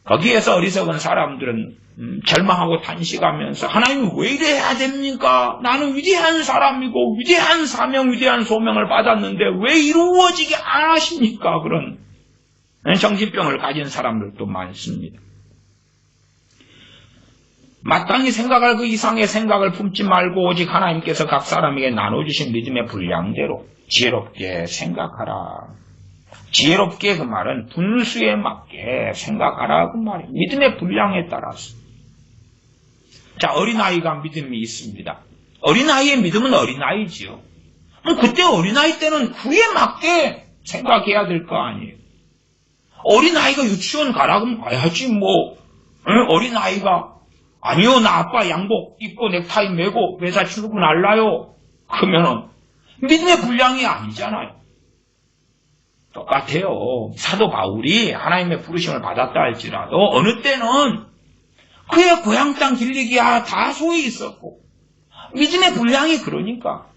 A: 거기에서 어리석은 사람들은 절망하고 탄식하면서 하나님 왜 이래야 됩니까? 나는 위대한 사람이고 위대한 사명, 위대한 소명을 받았는데 왜 이루어지게 안 하십니까? 그런 정신병을 가진 사람들도 많습니다. 마땅히 생각할 그 이상의 생각을 품지 말고 오직 하나님께서 각 사람에게 나눠주신 믿음의 분량대로 지혜롭게 생각하라. 지혜롭게 그 말은 분수에 맞게 생각하라 그 말이에요. 믿음의 분량에 따라서. 자, 어린아이가 믿음이 있습니다. 어린아이의 믿음은 어린아이지요. 그때 어린아이 때는 그에 맞게 생각해야 될 거 아니에요. 어린아이가 유치원 가라 그러면 가야지 뭐. 어린아이가 아니요, 나 아빠 양복 입고 넥타이 메고 회사 출근할라요. 그러면은 믿음의 분량이 아니잖아요. 똑같아요. 사도 바울이 하나님의 부르심을 받았다 할지라도 어느 때는 그의 고향 땅 길리기야 다소에 있었고 믿음의 분량이 그러니까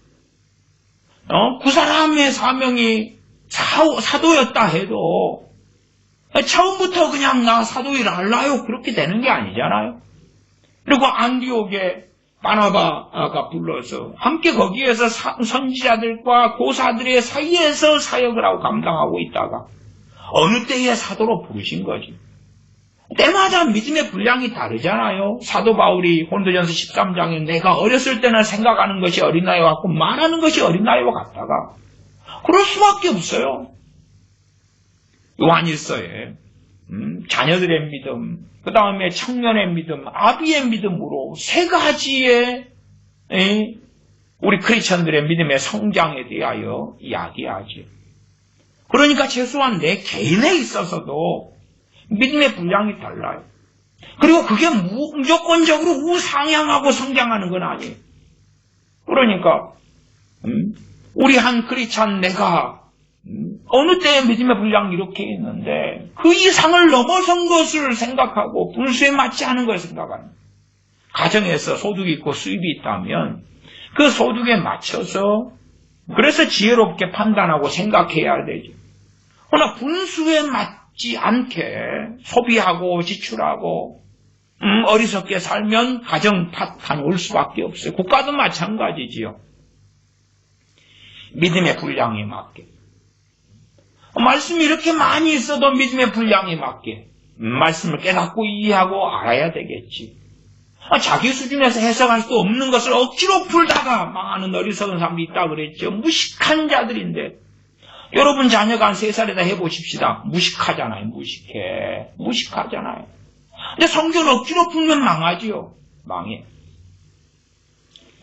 A: 그 사람의 사명이 사도였다 해도 처음부터 그냥 나 사도 일 할라요 그렇게 되는 게 아니잖아요. 그리고 안디옥에 바나바가 불러서 함께 거기에서 선지자들과 교사들의 사이에서 사역을 하고 감당하고 있다가 어느 때에 사도로 부르신 거지. 때마다 믿음의 분량이 다르잖아요. 사도 바울이 고린도전서 13장에 내가 어렸을 때는 생각하는 것이 어린아이와 같고 말하는 것이 어린아이와 같다가 그럴 수밖에 없어요. 요한일서에 자녀들의 믿음, 그 다음에 청년의 믿음, 아비의 믿음으로 세 가지의 우리 크리스천들의 믿음의 성장에 대하여 이야기하죠. 그러니까 최소한 내 개인에 있어서도 믿음의 분량이 달라요. 그리고 그게 무조건적으로 우상향하고 성장하는 건 아니에요. 그러니까 우리 한 크리스천 내가 어느 때에 믿음의 분량이 이렇게 있는데 그 이상을 넘어선 것을 생각하고 분수에 맞지 않은 걸 생각하는 거예요. 가정에서 소득이 있고 수입이 있다면 그 소득에 맞춰서 그래서 지혜롭게 판단하고 생각해야 되죠. 그러나 분수에 맞지 않게 소비하고 지출하고 어리석게 살면 가정 파탄이 올 수밖에 없어요. 국가도 마찬가지지요. 믿음의 분량에 맞게. 말씀이 이렇게 많이 있어도 믿음의 분량에 맞게 말씀을 깨닫고 이해하고 알아야 되겠지. 자기 수준에서 해석할 수 없는 것을 억지로 풀다가 망하는 어리석은 사람이 있다고 그랬죠. 무식한 자들인데 여러분 자녀가 한 3살에다 해보십시다. 무식하잖아요. 무식하잖아요. 근데 성경을 억지로 풀면 망하지요. 망해.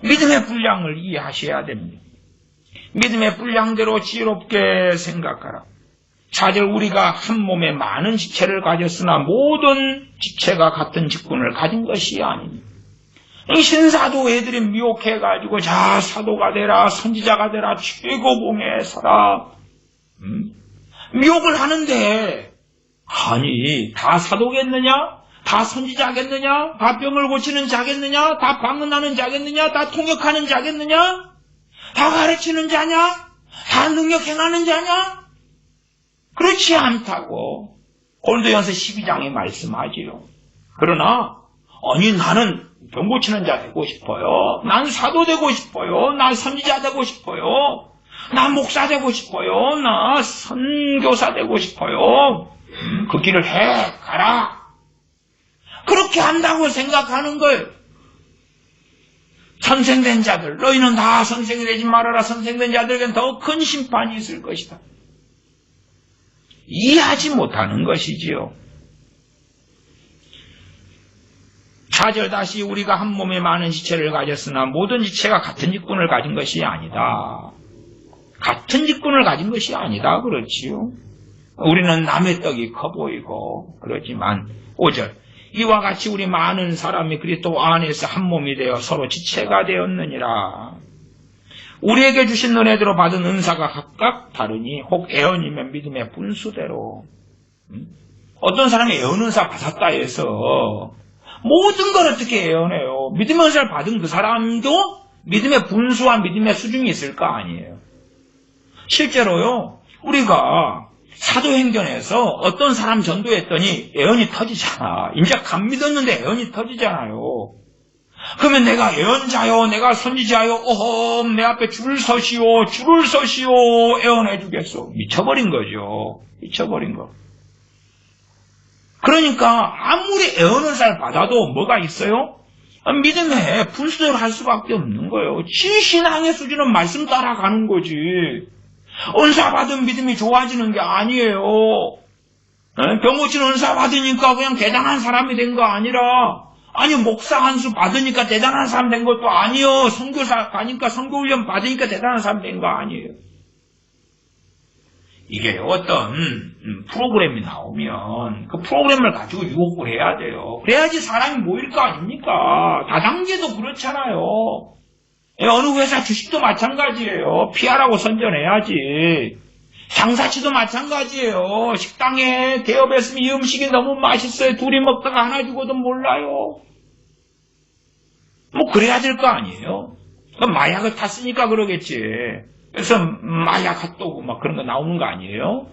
A: 믿음의 분량을 이해하셔야 됩니다. 믿음의 분량대로 지혜롭게 생각하라. 4절 우리가 한 몸에 많은 지체를 가졌으나 모든 지체가 같은 직분을 가진 것이 아닙니다. 이 신사도 애들이 미혹해가지고 자 사도가 되라 선지자가 되라 최고봉에 서라 미혹을 하는데 아니 다 사도겠느냐? 다 선지자겠느냐? 다 병을 고치는 자겠느냐? 다 방언하는 자겠느냐? 다 통역하는 자겠느냐? 다 가르치는 자냐? 다 능력 행하는 자냐? 그렇지 않다고 고린도전서 12장에 말씀하지요. 그러나 아니 나는 병 고치는 자 되고 싶어요. 난 사도 되고 싶어요. 나 선지자 되고 싶어요. 나 목사 되고 싶어요. 나 선교사 되고 싶어요. 그 길을 해 가라. 그렇게 한다고 생각하는 거예요. 선생된 자들, 너희는 다 선생이 되지 말아라. 선생된 자들에겐 더 큰 심판이 있을 것이다. 이해하지 못하는 것이지요. 4절 다시 우리가 한 몸에 많은 지체를 가졌으나 모든 지체가 같은 직분을 가진 것이 아니다. 같은 직분을 가진 것이 아니다. 그렇지요. 우리는 남의 떡이 커 보이고 그렇지만 5절 이와 같이 우리 많은 사람이 그리스도 안에서 한 몸이 되어 서로 지체가 되었느니라. 우리에게 주신 은혜대로 받은 은사가 각각 다르니 혹 애언이면 믿음의 분수대로. 어떤 사람이 애언 은사 받았다 해서 모든 걸 어떻게 애언해요? 믿음의 은사를 받은 그 사람도 믿음의 분수와 믿음의 수준이 있을 거 아니에요. 실제로요, 우리가 사도행전에서 어떤 사람 전도했더니 애언이 터지잖아. 이제 감 믿었는데 애언이 터지잖아요. 그러면 내가 애언자요, 내가 선지자요, 어험, 내 앞에 줄을 서시오, 애언해 주겠소. 미쳐버린 거죠. 미쳐버린 거. 그러니까 아무리 애언 은사를 받아도 뭐가 있어요? 믿음에 분수대로 할 수밖에 없는 거예요. 신앙의 수준은 말씀 따라가는 거지. 은사 받은 믿음이 좋아지는 게 아니에요. 병 고치는 은사 받으니까 그냥 대단한 사람이 된 거 아니라, 아니 목사 한 수 받으니까 대단한 사람 된 것도 아니에요. 선교사 가니까 선교훈련 받으니까 대단한 사람 된 거 아니에요. 이게 어떤 프로그램이 나오면 그 프로그램을 가지고 유혹을 해야 돼요. 그래야지 사람이 모일 거 아닙니까? 다단계도 그렇잖아요. 어느 회사 주식도 마찬가지예요. PR하고 선전해야지. 장사치도 마찬가지예요. 식당에 대접했으면 이 음식이 너무 맛있어요. 둘이 먹다가 하나 죽어도 몰라요. 뭐 그래야 될 거 아니에요. 마약을 탔으니까 그러겠지. 그래서 마약 핫도그 막 그런 거 나오는 거 아니에요?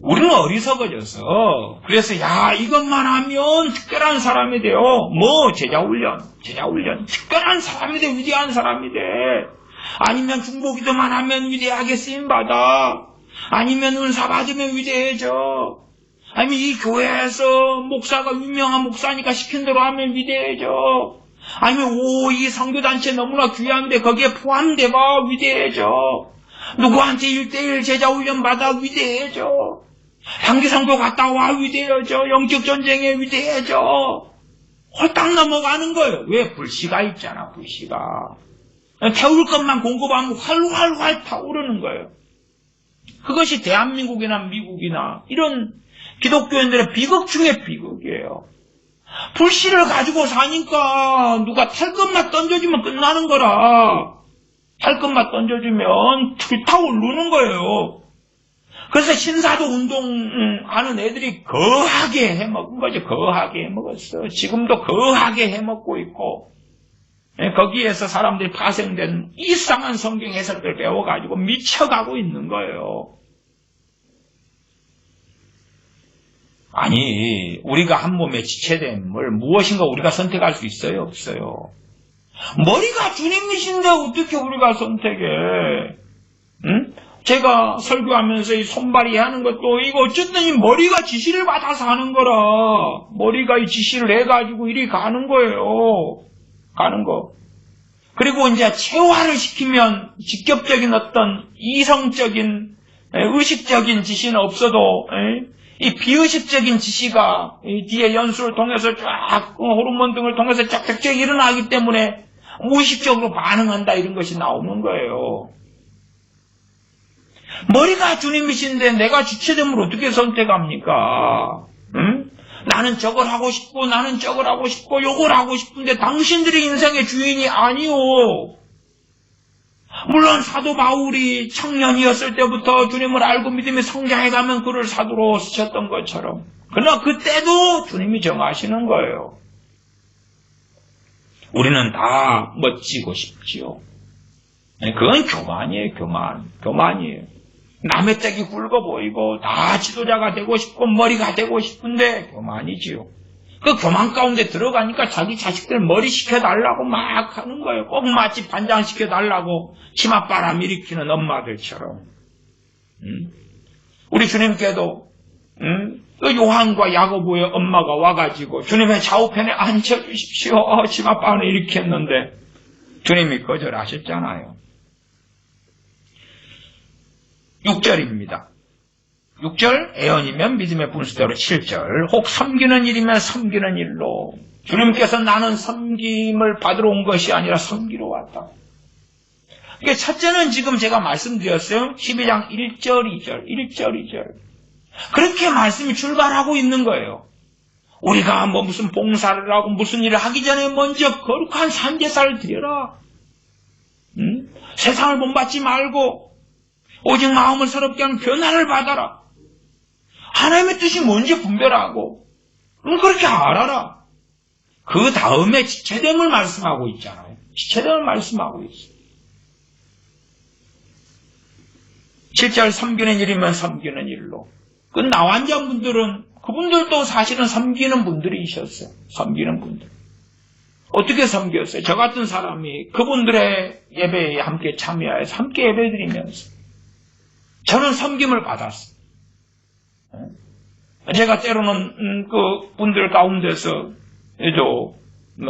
A: 우리는 어리석어져서 그래서 야 이것만 하면 특별한 사람이 돼요. 뭐 제자훈련 특별한 사람이 돼. 위대한 사람이 돼. 아니면 중보기도만 하면 위대하게 쓰임받아. 아니면 은사 받으면 위대해져. 아니면 이 교회에서 목사가 유명한 목사니까 시킨 대로 하면 위대해져. 아니면 이 선교단체 너무나 귀한데 거기에 포함돼봐 위대해져. 누구한테 1:1 제자훈련 받아 위대해져. 단기선교 갔다 와 위대해져. 영적 전쟁에 위대해져. 홀딱 넘어가는 거예요. 왜? 불씨가 있잖아. 불씨가 태울 것만 공급하면 활활활 타오르는 거예요. 그것이 대한민국이나 미국이나 이런 기독교인들의 비극 중에 비극이에요. 불씨를 가지고 사니까 누가 탈 것만 던져주면 끝나는 거라. 탈 것만 던져주면 불타오르는 거예요. 그래서 신사도 운동하는 애들이 거하게 해먹은 거죠. 거하게 해먹었어. 지금도 거하게 해먹고 있고, 거기에서 사람들이 파생된 이상한 성경 해석을 배워가지고 미쳐가고 있는 거예요. 아니, 우리가 한 몸에 지체됨을 무엇인가 우리가 선택할 수 있어요? 없어요? 머리가 주님이신데 어떻게 우리가 선택해? 응? 제가 설교하면서 이 손발이 하는 것도 이거 어쨌든 이 머리가 지시를 받아서 하는 거라. 머리가 이 지시를 해가지고 이리 가는 거예요. 가는 거. 그리고 이제 체화를 시키면 직접적인 어떤 이성적인 의식적인 지시는 없어도 이 비의식적인 지시가 뒤에 연수를 통해서 쫙 호르몬 등을 통해서 쫙쫙쫙 일어나기 때문에 무의식적으로 반응한다 이런 것이 나오는 거예요. 머리가 주님이신데 내가 지체됨을 어떻게 선택합니까? 응? 나는 저걸 하고 싶고 나는 저걸 하고 싶고 요걸 하고 싶은데 당신들이 인생의 주인이 아니오. 물론 사도 바울이 청년이었을 때부터 주님을 알고 믿음이 성장해가면 그를 사도로 쓰셨던 것처럼, 그러나 그때도 주님이 정하시는 거예요. 우리는 다 멋지고 싶지요. 그건 교만이에요. 교만이에요. 남의 짝이 굵어 보이고 다 지도자가 되고 싶고 머리가 되고 싶은데 교만이지요. 그 교만 가운데 들어가니까 자기 자식들 머리 시켜달라고 막 하는 거예요. 꼭 마치 반장 시켜달라고 치맛바람 일으키는 엄마들처럼. 우리 주님께도 그 요한과 야고보의 엄마가 와가지고 주님의 좌우편에 앉혀주십시오. 치맛바람을 일으켰는데 주님이 거절하셨잖아요. 6절입니다. 6절, 애언이면 믿음의 분수대로. 7절, 혹 섬기는 일이면 섬기는 일로. 주님께서 나는 섬김을 받으러 온 것이 아니라 섬기러 왔다. 이게 첫째는 지금 제가 말씀드렸어요. 12장 1절, 2절. 그렇게 말씀이 출발하고 있는 거예요. 우리가 무슨 봉사를 하고 무슨 일을 하기 전에 먼저 거룩한 산제사를 드려라. 세상을 본받지 말고 오직 마음을 새롭게 하는 변화를 받아라. 하나님의 뜻이 뭔지 분별하고 그렇게 알아라. 그 다음에 지체됨을 말씀하고 있잖아요. 지체됨을 말씀하고 있어요. 7절 섬기는 일이면 섬기는 일로. 그 나환자분들은 그분들도 사실은 섬기는 분들이셨어요. 섬기는 분들. 어떻게 섬겼어요? 저 같은 사람이 그분들의 예배에 함께 참여해서 함께 예배드리면서 저는 섬김을 받았어요. 제가 때로는 그 분들 가운데서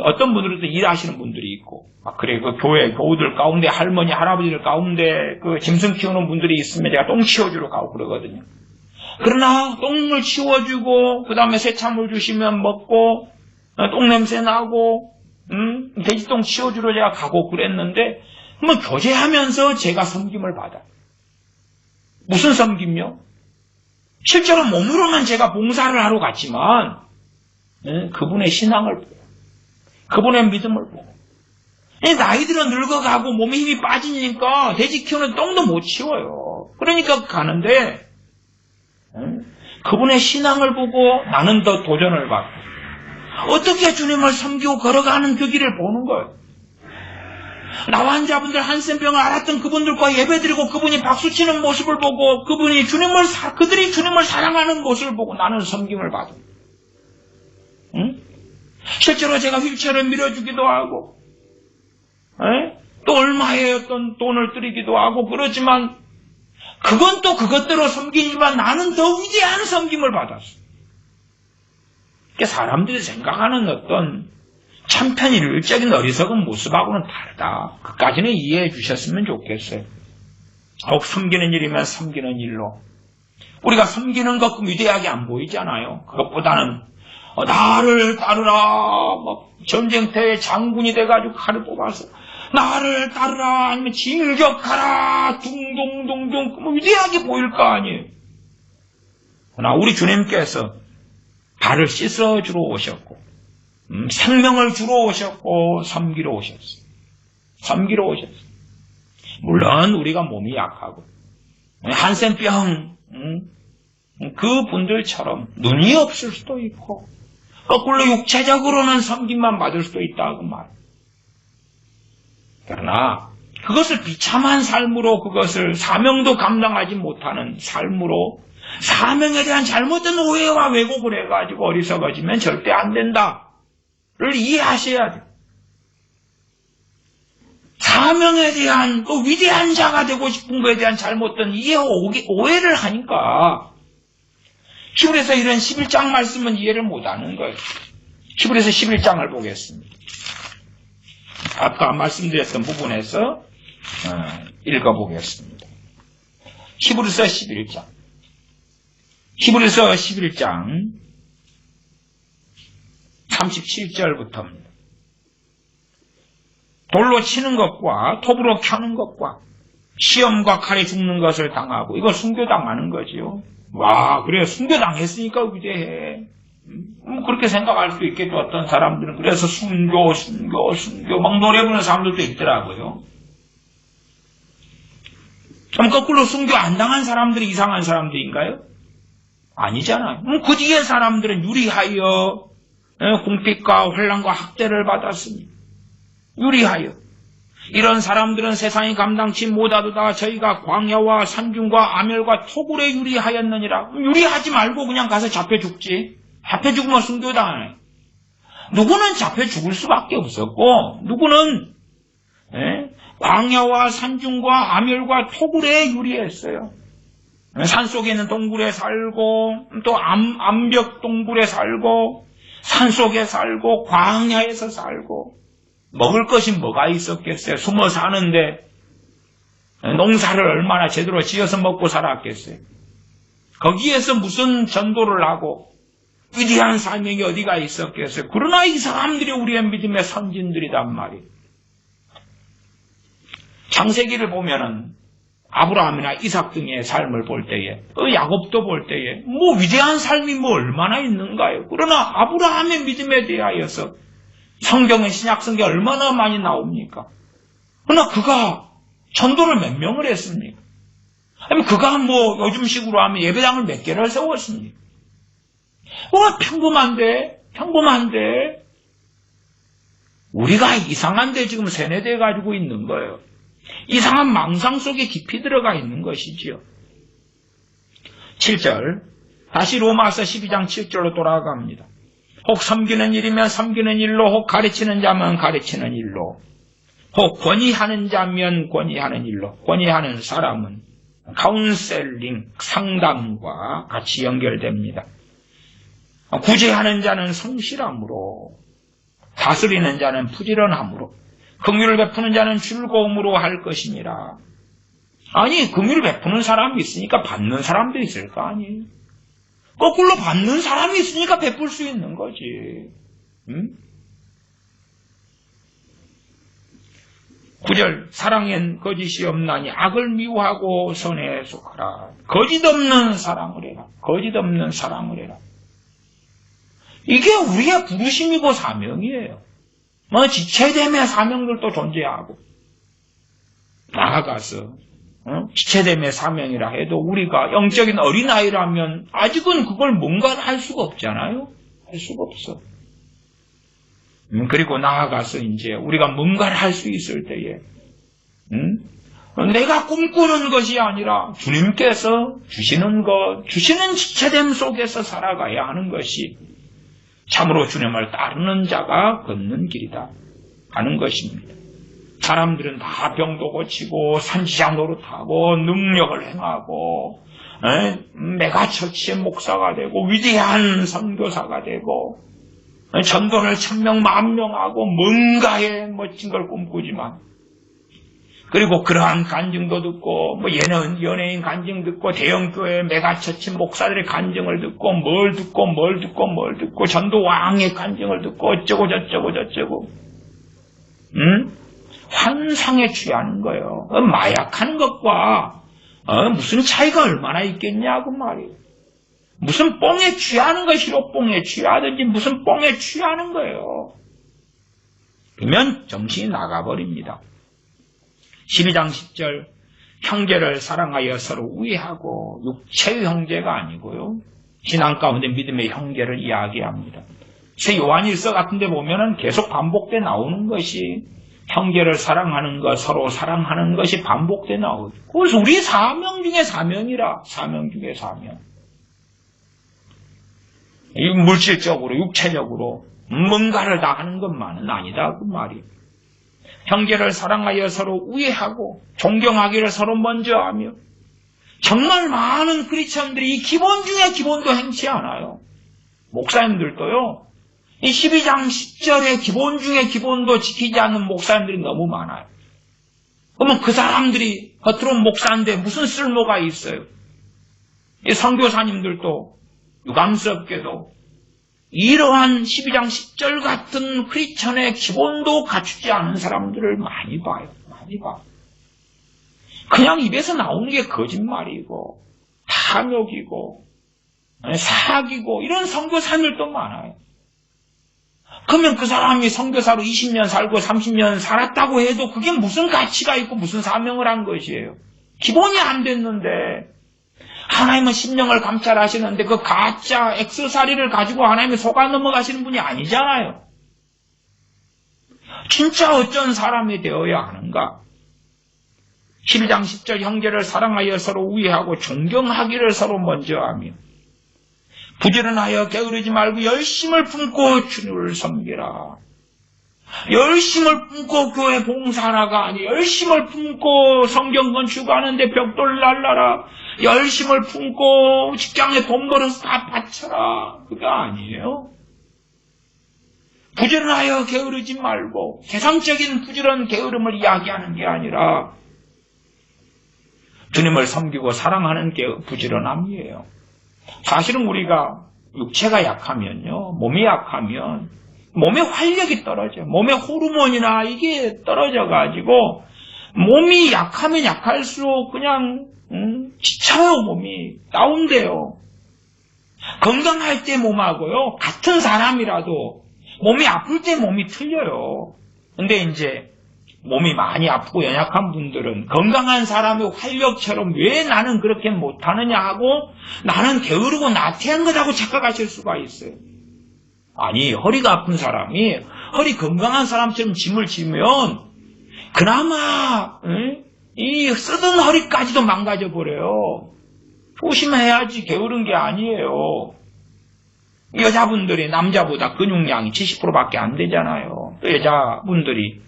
A: 어떤 분들은 또 일하시는 분들이 있고, 그래, 그 교우들 가운데 할머니, 할아버지들 가운데 그 짐승 키우는 분들이 있으면 제가 똥 치워주러 가고 그러거든요. 그러나 똥을 치워주고, 그 다음에 새참을 주시면 먹고, 똥 냄새 나고, 돼지똥 치워주러 제가 가고 그랬는데, 한번 교제하면서 제가 섬김을 받아요. 무슨 섬김요? 실제로 몸으로는 제가 봉사를 하러 갔지만 그분의 신앙을 보고 그분의 믿음을 보고 나이들은 늙어가고 몸에 힘이 빠지니까 돼지 키우는 똥도 못 치워요. 그러니까 가는데 그분의 신앙을 보고 나는 더 도전을 받고 어떻게 주님을 섬기고 걸어가는 그 길을 보는 거예요. 나환자분들 한센병을 앓았던 그분들과 예배드리고 그분이 박수치는 모습을 보고 그들이 주님을 사랑하는 모습을 보고 나는 섬김을 받은. 실제로 제가 휠체어를 밀어주기도 하고 또 얼마의 어떤 돈을 드리기도 하고 그러지만 그건 또 그것대로 섬기지만 나는 더 위대한 섬김을 받았어. 사람들이 생각하는 어떤 천편일률적인 어리석은 모습하고는 다르다. 그까지는 이해해 주셨으면 좋겠어요. 혹 섬기는 일이면 섬기는 일로. 우리가 섬기는 것 위대하게 안 보이잖아요. 그것보다는 나를 따르라. 전쟁터에 장군이 돼가지고 칼을 뽑아서 나를 따르라. 아니면 진격하라. 둥둥둥둥. 위대하게 보일 거 아니에요. 그러나 우리 주님께서 발을 씻어주러 오셨고 생명을 주러 오셨고 섬기러 오셨어요. 섬기러 오셨어요. 물론 우리가 몸이 약하고 한센병 그 분들처럼 눈이 없을 수도 있고 거꾸로 육체적으로는 섬김만 받을 수도 있다고 말. 그러나 그것을 비참한 삶으로 그것을 사명도 감당하지 못하는 삶으로 사명에 대한 잘못된 오해와 왜곡을 해가지고 어리석어지면 절대 안 된다. 를 이해하셔야 돼요. 사명에 대한 또 위대한 자가 되고 싶은 것에 대한 잘못된 이해와 오해를 하니까 히브리서 이런 11장 말씀은 이해를 못하는 거예요. 히브리서 11장을 보겠습니다. 아까 말씀드렸던 부분에서 읽어보겠습니다. 히브리서 11장. 히브리서 11장 37절부터입니다. 돌로 치는 것과 톱으로 켜는 것과 시험과 칼에 죽는 것을 당하고 이걸 순교당하는 거지요. 와, 그래 순교당했으니까 위대해. 그렇게 생각할 수 있겠죠. 어떤 사람들은 그래서 순교 막 노래 부르는 사람들도 있더라고요. 그럼 거꾸로 순교 안 당한 사람들이 이상한 사람들인가요? 아니잖아요. 그 뒤에 사람들은 유리하여 궁핍과 환난과 학대를 받았습니다. 유리하여. 이런 사람들은 세상이 감당치 못하도다 저희가 광야와 산중과 아멸과 토굴에 유리하였느니라. 유리하지 말고 그냥 가서 잡혀 죽지. 잡혀 죽으면 순교당하네. 누구는 잡혀 죽을 수밖에 없었고 누구는 광야와 산중과 아멸과 토굴에 유리했어요. 산속에 있는 동굴에 살고 또 암벽 동굴에 살고 산속에 살고 광야에서 살고 먹을 것이 뭐가 있었겠어요? 숨어 사는데 농사를 얼마나 제대로 지어서 먹고 살았겠어요? 거기에서 무슨 전도를 하고 위대한 사명이 어디가 있었겠어요? 그러나 이 사람들이 우리의 믿음의 선진들이단 말이에요. 창세기를 보면은 아브라함이나 이삭 등의 삶을 볼 때에 야곱도 볼 때에 뭐 위대한 삶이 뭐 얼마나 있는가요? 그러나 아브라함의 믿음에 대하여서 성경의 신약성경에 얼마나 많이 나옵니까? 그러나 그가 전도를 몇 명을 했습니까? 아니면 그가 뭐 요즘식으로 하면 예배당을 몇 개를 세웠습니까? 평범한데 우리가 이상한데 지금 세뇌되어 가지고 있는 거예요. 이상한 망상 속에 깊이 들어가 있는 것이지요. 7절 다시 로마서 12장 7절로 돌아갑니다. 혹 섬기는 일이면 섬기는 일로, 혹 가르치는 자면 가르치는 일로, 혹 권위하는 자면 권위하는 일로. 권위하는 사람은 카운셀링, 상담과 같이 연결됩니다. 구제하는 자는 성실함으로, 다스리는 자는 부지런함으로, 긍휼을 베푸는 자는 즐거움으로 할 것이니라. 아니, 긍휼을 베푸는 사람이 있으니까 받는 사람도 있을 거 아니에요. 거꾸로 받는 사람이 있으니까 베풀 수 있는 거지. 9절 사랑엔 거짓이 없나니 악을 미워하고 선에 속하라. 거짓 없는 사랑을 해라. 거짓 없는 사랑을 해라. 이게 우리의 부르심이고 사명이에요. 지체됨의 사명들도 존재하고 나아가서 지체됨의 사명이라 해도 우리가 영적인 어린아이라면 아직은 그걸 뭔가를 할 수가 없잖아요. 할 수가 없어. 그리고 나아가서 이제 우리가 뭔가를 할 수 있을 때에 내가 꿈꾸는 것이 아니라 주님께서 주시는 것, 주시는 지체됨 속에서 살아가야 하는 것이 참으로 주님을 따르는 자가 걷는 길이다 하는 것입니다. 사람들은 다 병도 고치고 산지장 노릇하고 능력을 행하고 메가처치의 목사가 되고 위대한 선교사가 되고 전도를 1000명, 10,000명하고 뭔가의 멋진 걸 꿈꾸지만 그리고 그러한 간증도 듣고 연예인 간증 듣고 대형교회 메가처치 목사들의 간증을 듣고 뭘 듣고 전도 왕의 간증을 듣고 어쩌고 저쩌고 환상에 취하는 거예요. 마약하는 것과 무슨 차이가 얼마나 있겠냐고 말이에요. 무슨 뽕에 취하는 거 히로뽕에 취하든지 무슨 뽕에 취하는 거예요. 그러면 정신이 나가버립니다. 12장 10절 형제를 사랑하여 서로 우애하고 육체의 형제가 아니고요. 신앙 가운데 믿음의 형제를 이야기합니다. 그래서 요한일서 같은 데 보면은 계속 반복돼 나오는 것이 형제를 사랑하는 것, 서로 사랑하는 것이 반복돼 나오죠. 그래서 우리 사명 중에 사명이라. 사명 중에 사명. 물질적으로 육체적으로 뭔가를 다 하는 것만은 아니다 그 말이에요. 형제를 사랑하여 서로 우애하고 존경하기를 서로 먼저 하며 정말 많은 크리스천들이 이 기본 중에 기본도 행치 않아요. 목사님들도요. 이 12장 10절의 기본 중에 기본도 지키지 않는 목사님들이 너무 많아요. 그러면 그 사람들이 겉으로 목사인데 무슨 쓸모가 있어요? 이 선교사님들도 유감스럽게도 이러한 12장 10절 같은 크리스천의 기본도 갖추지 않은 사람들을 많이 봐요. 많이 봐. 그냥 입에서 나오는 게 거짓말이고 탐욕이고 사기고 이런 선교사님들도 많아요. 그러면 그 사람이 선교사로 20년 살고 30년 살았다고 해도 그게 무슨 가치가 있고 무슨 사명을 한 것이에요. 기본이 안 됐는데 하나님은 심령을 감찰하시는데 그 가짜 액세서리를 가지고 하나님의 속아 넘어가시는 분이 아니잖아요. 진짜 어쩐 사람이 되어야 하는가? 11장 10절 형제를 사랑하여 서로 우애하고 존경하기를 서로 먼저 하며 부지런하여 게으르지 말고 열심을 품고 주님을 섬기라. 열심을 품고 교회 봉사하라가 아니 열심을 품고 성경 건축하는데 벽돌 날라라. 열심을 품고 직장에 돈 벌어서 다 바쳐라. 그게 아니에요. 부지런하여 게으르지 말고 세상적인 부지런 게으름을 이야기하는 게 아니라 주님을 섬기고 사랑하는 게 부지런함이에요. 사실은 우리가 육체가 약하면요, 몸이 약하면 몸의 활력이 떨어져요. 몸의 호르몬이나 이게 떨어져가지고 몸이 약하면 약할수록 그냥 지쳐요. 몸이 다운돼요. 건강할 때 몸하고요, 같은 사람이라도 몸이 아플 때 몸이 틀려요. 근데 이제 몸이 많이 아프고 연약한 분들은 건강한 사람의 활력처럼 왜 나는 그렇게 못하느냐 하고 나는 게으르고 나태한 거라고 착각하실 수가 있어요. 아니, 허리가 아픈 사람이 허리 건강한 사람처럼 짐을 지면 그나마 이 쓰던 허리까지도 망가져버려요. 조심해야지. 게으른 게 아니에요. 여자분들이 남자보다 근육량이 70%밖에 안 되잖아요. 또 여자분들이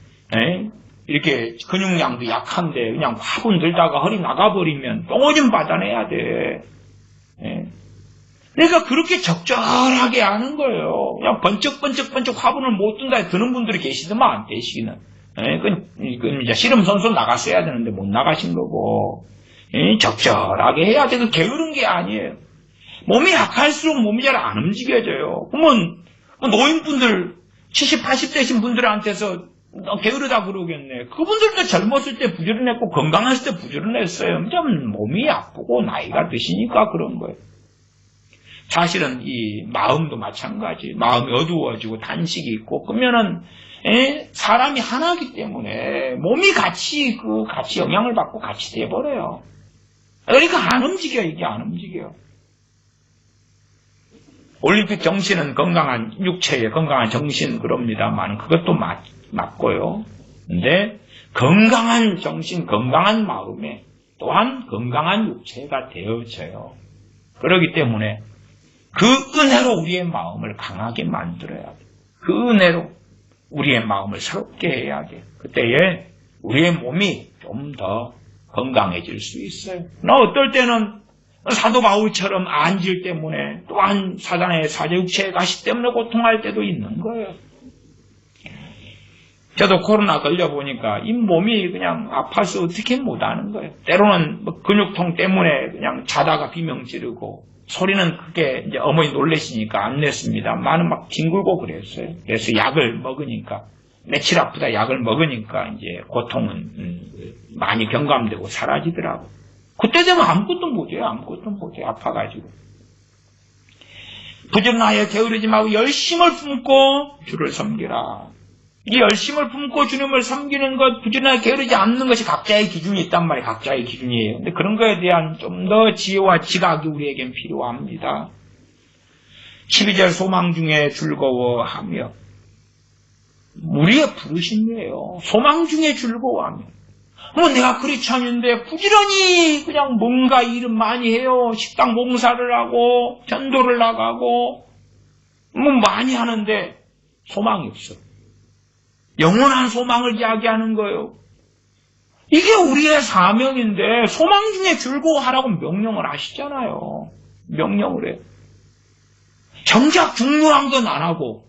A: 이렇게 근육량도 약한데 그냥 화분 들다가 허리 나가버리면 똥오줌 받아내야 돼. 그러니까 그렇게 적절하게 하는 거예요. 그냥 번쩍번쩍 화분을 못 든다 드는 분들이 계시더만 안 되시기는. 그건 이제 씨름 선수 나갔어야 되는데 못 나가신 거고. 적절하게 해야 돼. 그 게으른 게 아니에요. 몸이 약할수록 몸이 잘 안 움직여져요. 그러면 노인분들 70, 80 되신 분들한테서 게으르다 그러겠네. 그분들도 젊었을 때 부지런했고 건강했을 때 부지런했어요. 좀 몸이 아프고 나이가 드시니까 그런 거예요. 사실은 이 마음도 마찬가지. 마음이 어두워지고 단식이 있고 그러면은 사람이 하나이기 때문에 몸이 같이 영향을 받고 같이 돼버려요. 그러니까 안 움직여. 이게 안 움직여요. 올림픽 정신은 건강한 육체에 건강한 정신 그럽니다만 그것도 맞고요. 근데 건강한 정신, 건강한 마음에 또한 건강한 육체가 되어져요. 그렇기 때문에 그 은혜로 우리의 마음을 강하게 만들어야 돼. 그 은혜로 우리의 마음을 새롭게 해야 돼. 그때에 우리의 몸이 좀 더 건강해질 수 있어요. 어떨 때는 사도 바울처럼 안질 때문에 또한 사단의 사제육체의 가시 때문에 고통할 때도 있는 거예요. 저도 코로나 걸려보니까 이 몸이 그냥 아파서 어떻게 못하는 거예요. 때로는 근육통 때문에 그냥 자다가 비명 지르고 소리는 크게 이제 어머니 놀래시니까 안 냈습니다. 많은 막 뒹굴고 그랬어요. 그래서 약을 먹으니까 며칠 아프다 약을 먹으니까 이제 고통은 많이 경감되고 사라지더라고. 그때 되면 아무것도 못해요. 아무것도 못해요. 아파가지고. 부지런하여 게으르지 말고 열심을 품고 주를 섬기라. 이 열심을 품고 주님을 섬기는 것, 부지런하게 게으르지 않는 것이 각자의 기준이 있단 말이에요. 각자의 기준이에요. 근데 그런 거에 대한 좀 더 지혜와 지각이 우리에겐 필요합니다. 12절 소망 중에 즐거워하며 우리의 부르심이에요. 소망 중에 즐거워하며 내가 크리스천인데 부지런히 그냥 뭔가 일은 많이 해요. 식당 봉사를 하고 전도를 나가고 많이 하는데 소망이 없어. 영원한 소망을 이야기하는 거예요. 이게 우리의 사명인데 소망 중에 즐거워하라고 명령을 하시잖아요. 명령을 해요. 정작 중요한 건 안 하고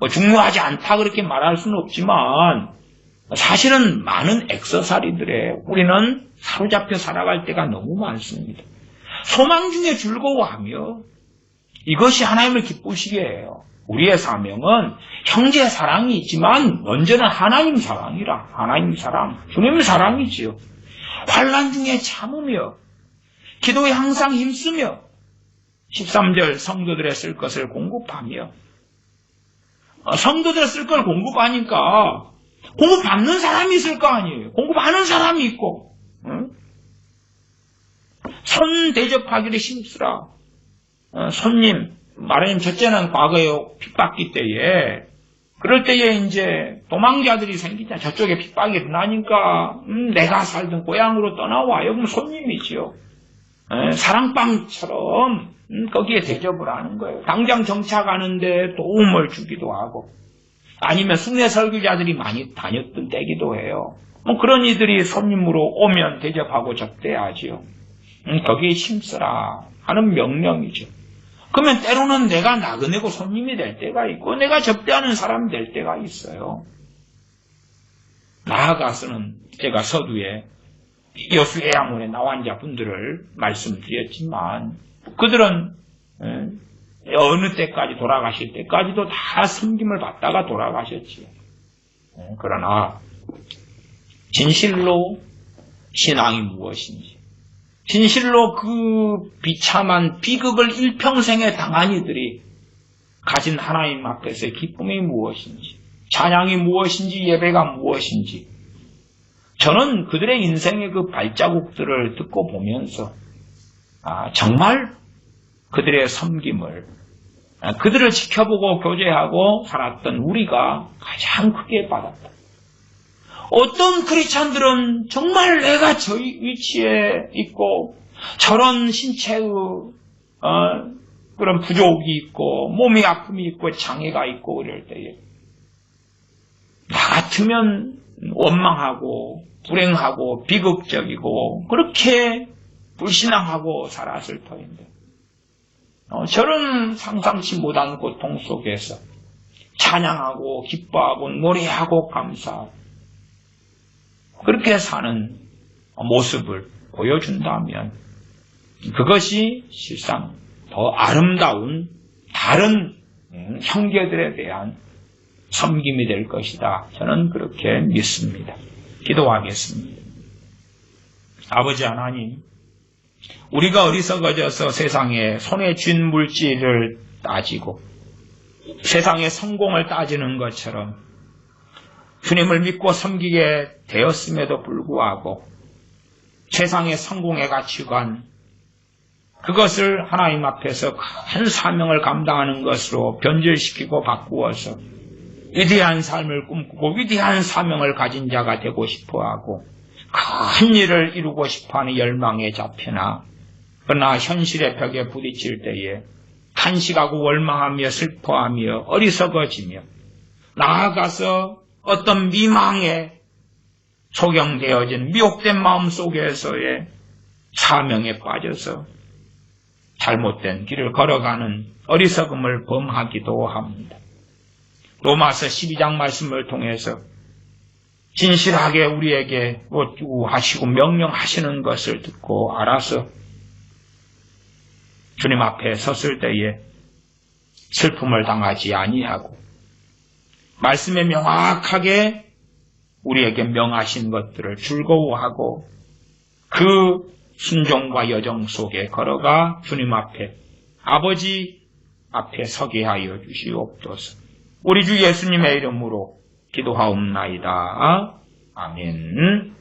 A: 중요하지 않다 그렇게 말할 수는 없지만 사실은 많은 액세서리들에 우리는 사로잡혀 살아갈 때가 너무 많습니다. 소망 중에 즐거워하며 이것이 하나님을 기쁘시게 해요. 우리의 사명은 형제 사랑이 있지만 먼저는 하나님 사랑이라. 하나님 사랑, 주님 사랑이지요. 환난 중에 참으며 기도에 항상 힘쓰며 13절 성도들의 쓸 것을 공급하며 성도들의 쓸 걸 공급하니까 공급받는 사람이 있을 거 아니에요. 공급하는 사람이 있고 응? 손 대접하기를 힘쓰라. 손님, 말하자면 첫째는 과거에 핍박기 때에, 그럴 때에 이제 도망자들이 생기잖아. 저쪽에 핍박이 일어나니까, 내가 살던 고향으로 떠나와요. 그럼 손님이지요. 사랑방처럼, 거기에 대접을 하는 거예요. 당장 정착하는데 도움을 주기도 하고, 아니면 순회 설교자들이 많이 다녔던 때기도 해요. 그런 이들이 손님으로 오면 대접하고 접대하지요. 거기에 힘쓰라 하는 명령이죠. 그러면 때로는 내가 나그네고 손님이 될 때가 있고 내가 접대하는 사람이 될 때가 있어요. 나아가서는 제가 서두에 여수해양원의 나환자분들을 말씀드렸지만 그들은 어느 때까지 돌아가실 때까지도 다 섬김을 받다가 돌아가셨지요. 그러나 진실로 신앙이 무엇인지, 진실로 그 비참한 비극을 일평생에 당한 이들이 가진 하나님 앞에서의 기쁨이 무엇인지, 찬양이 무엇인지, 예배가 무엇인지, 저는 그들의 인생의 그 발자국들을 듣고 보면서 정말 그들의 섬김을, 그들을 지켜보고 교제하고 살았던 우리가 가장 크게 받았다. 어떤 크리스찬들은 정말 내가 저 위치에 있고 저런 신체의 그런 부족이 있고 몸이 아픔이 있고 장애가 있고 이럴 때에 나 같으면 원망하고 불행하고 비극적이고 그렇게 불신앙하고 살았을 터인데 저런 상상치 못한 고통 속에서 찬양하고 기뻐하고 노래하고 감사하고 그렇게 사는 모습을 보여준다면 그것이 실상 더 아름다운 다른 형제들에 대한 섬김이 될 것이다. 저는 그렇게 믿습니다. 기도하겠습니다. 아버지 하나님, 우리가 어리석어져서 세상에 손에 쥔 물질을 따지고 세상의 성공을 따지는 것처럼 주님을 믿고 섬기게 되었음에도 불구하고 세상의 성공의 가치관, 그것을 하나님 앞에서 큰 사명을 감당하는 것으로 변질시키고 바꾸어서 위대한 삶을 꿈꾸고 위대한 사명을 가진 자가 되고 싶어하고 큰 일을 이루고 싶어하는 열망에 잡혀나 그러나 현실의 벽에 부딪힐 때에 탄식하고 원망하며 슬퍼하며 어리석어지며 나아가서 어떤 미망에 소경되어진 미혹된 마음 속에서의 사명에 빠져서 잘못된 길을 걸어가는 어리석음을 범하기도 합니다. 로마서 12장 말씀을 통해서 진실하게 우리에게 요구하시고 명령하시는 것을 듣고 알아서 주님 앞에 섰을 때에 슬픔을 당하지 아니하고 말씀에 명확하게 우리에게 명하신 것들을 즐거워하고 그 순종과 여정 속에 걸어가 주님 앞에 아버지 앞에 서게 하여 주시옵소서. 우리 주 예수님의 이름으로 기도하옵나이다. 아멘.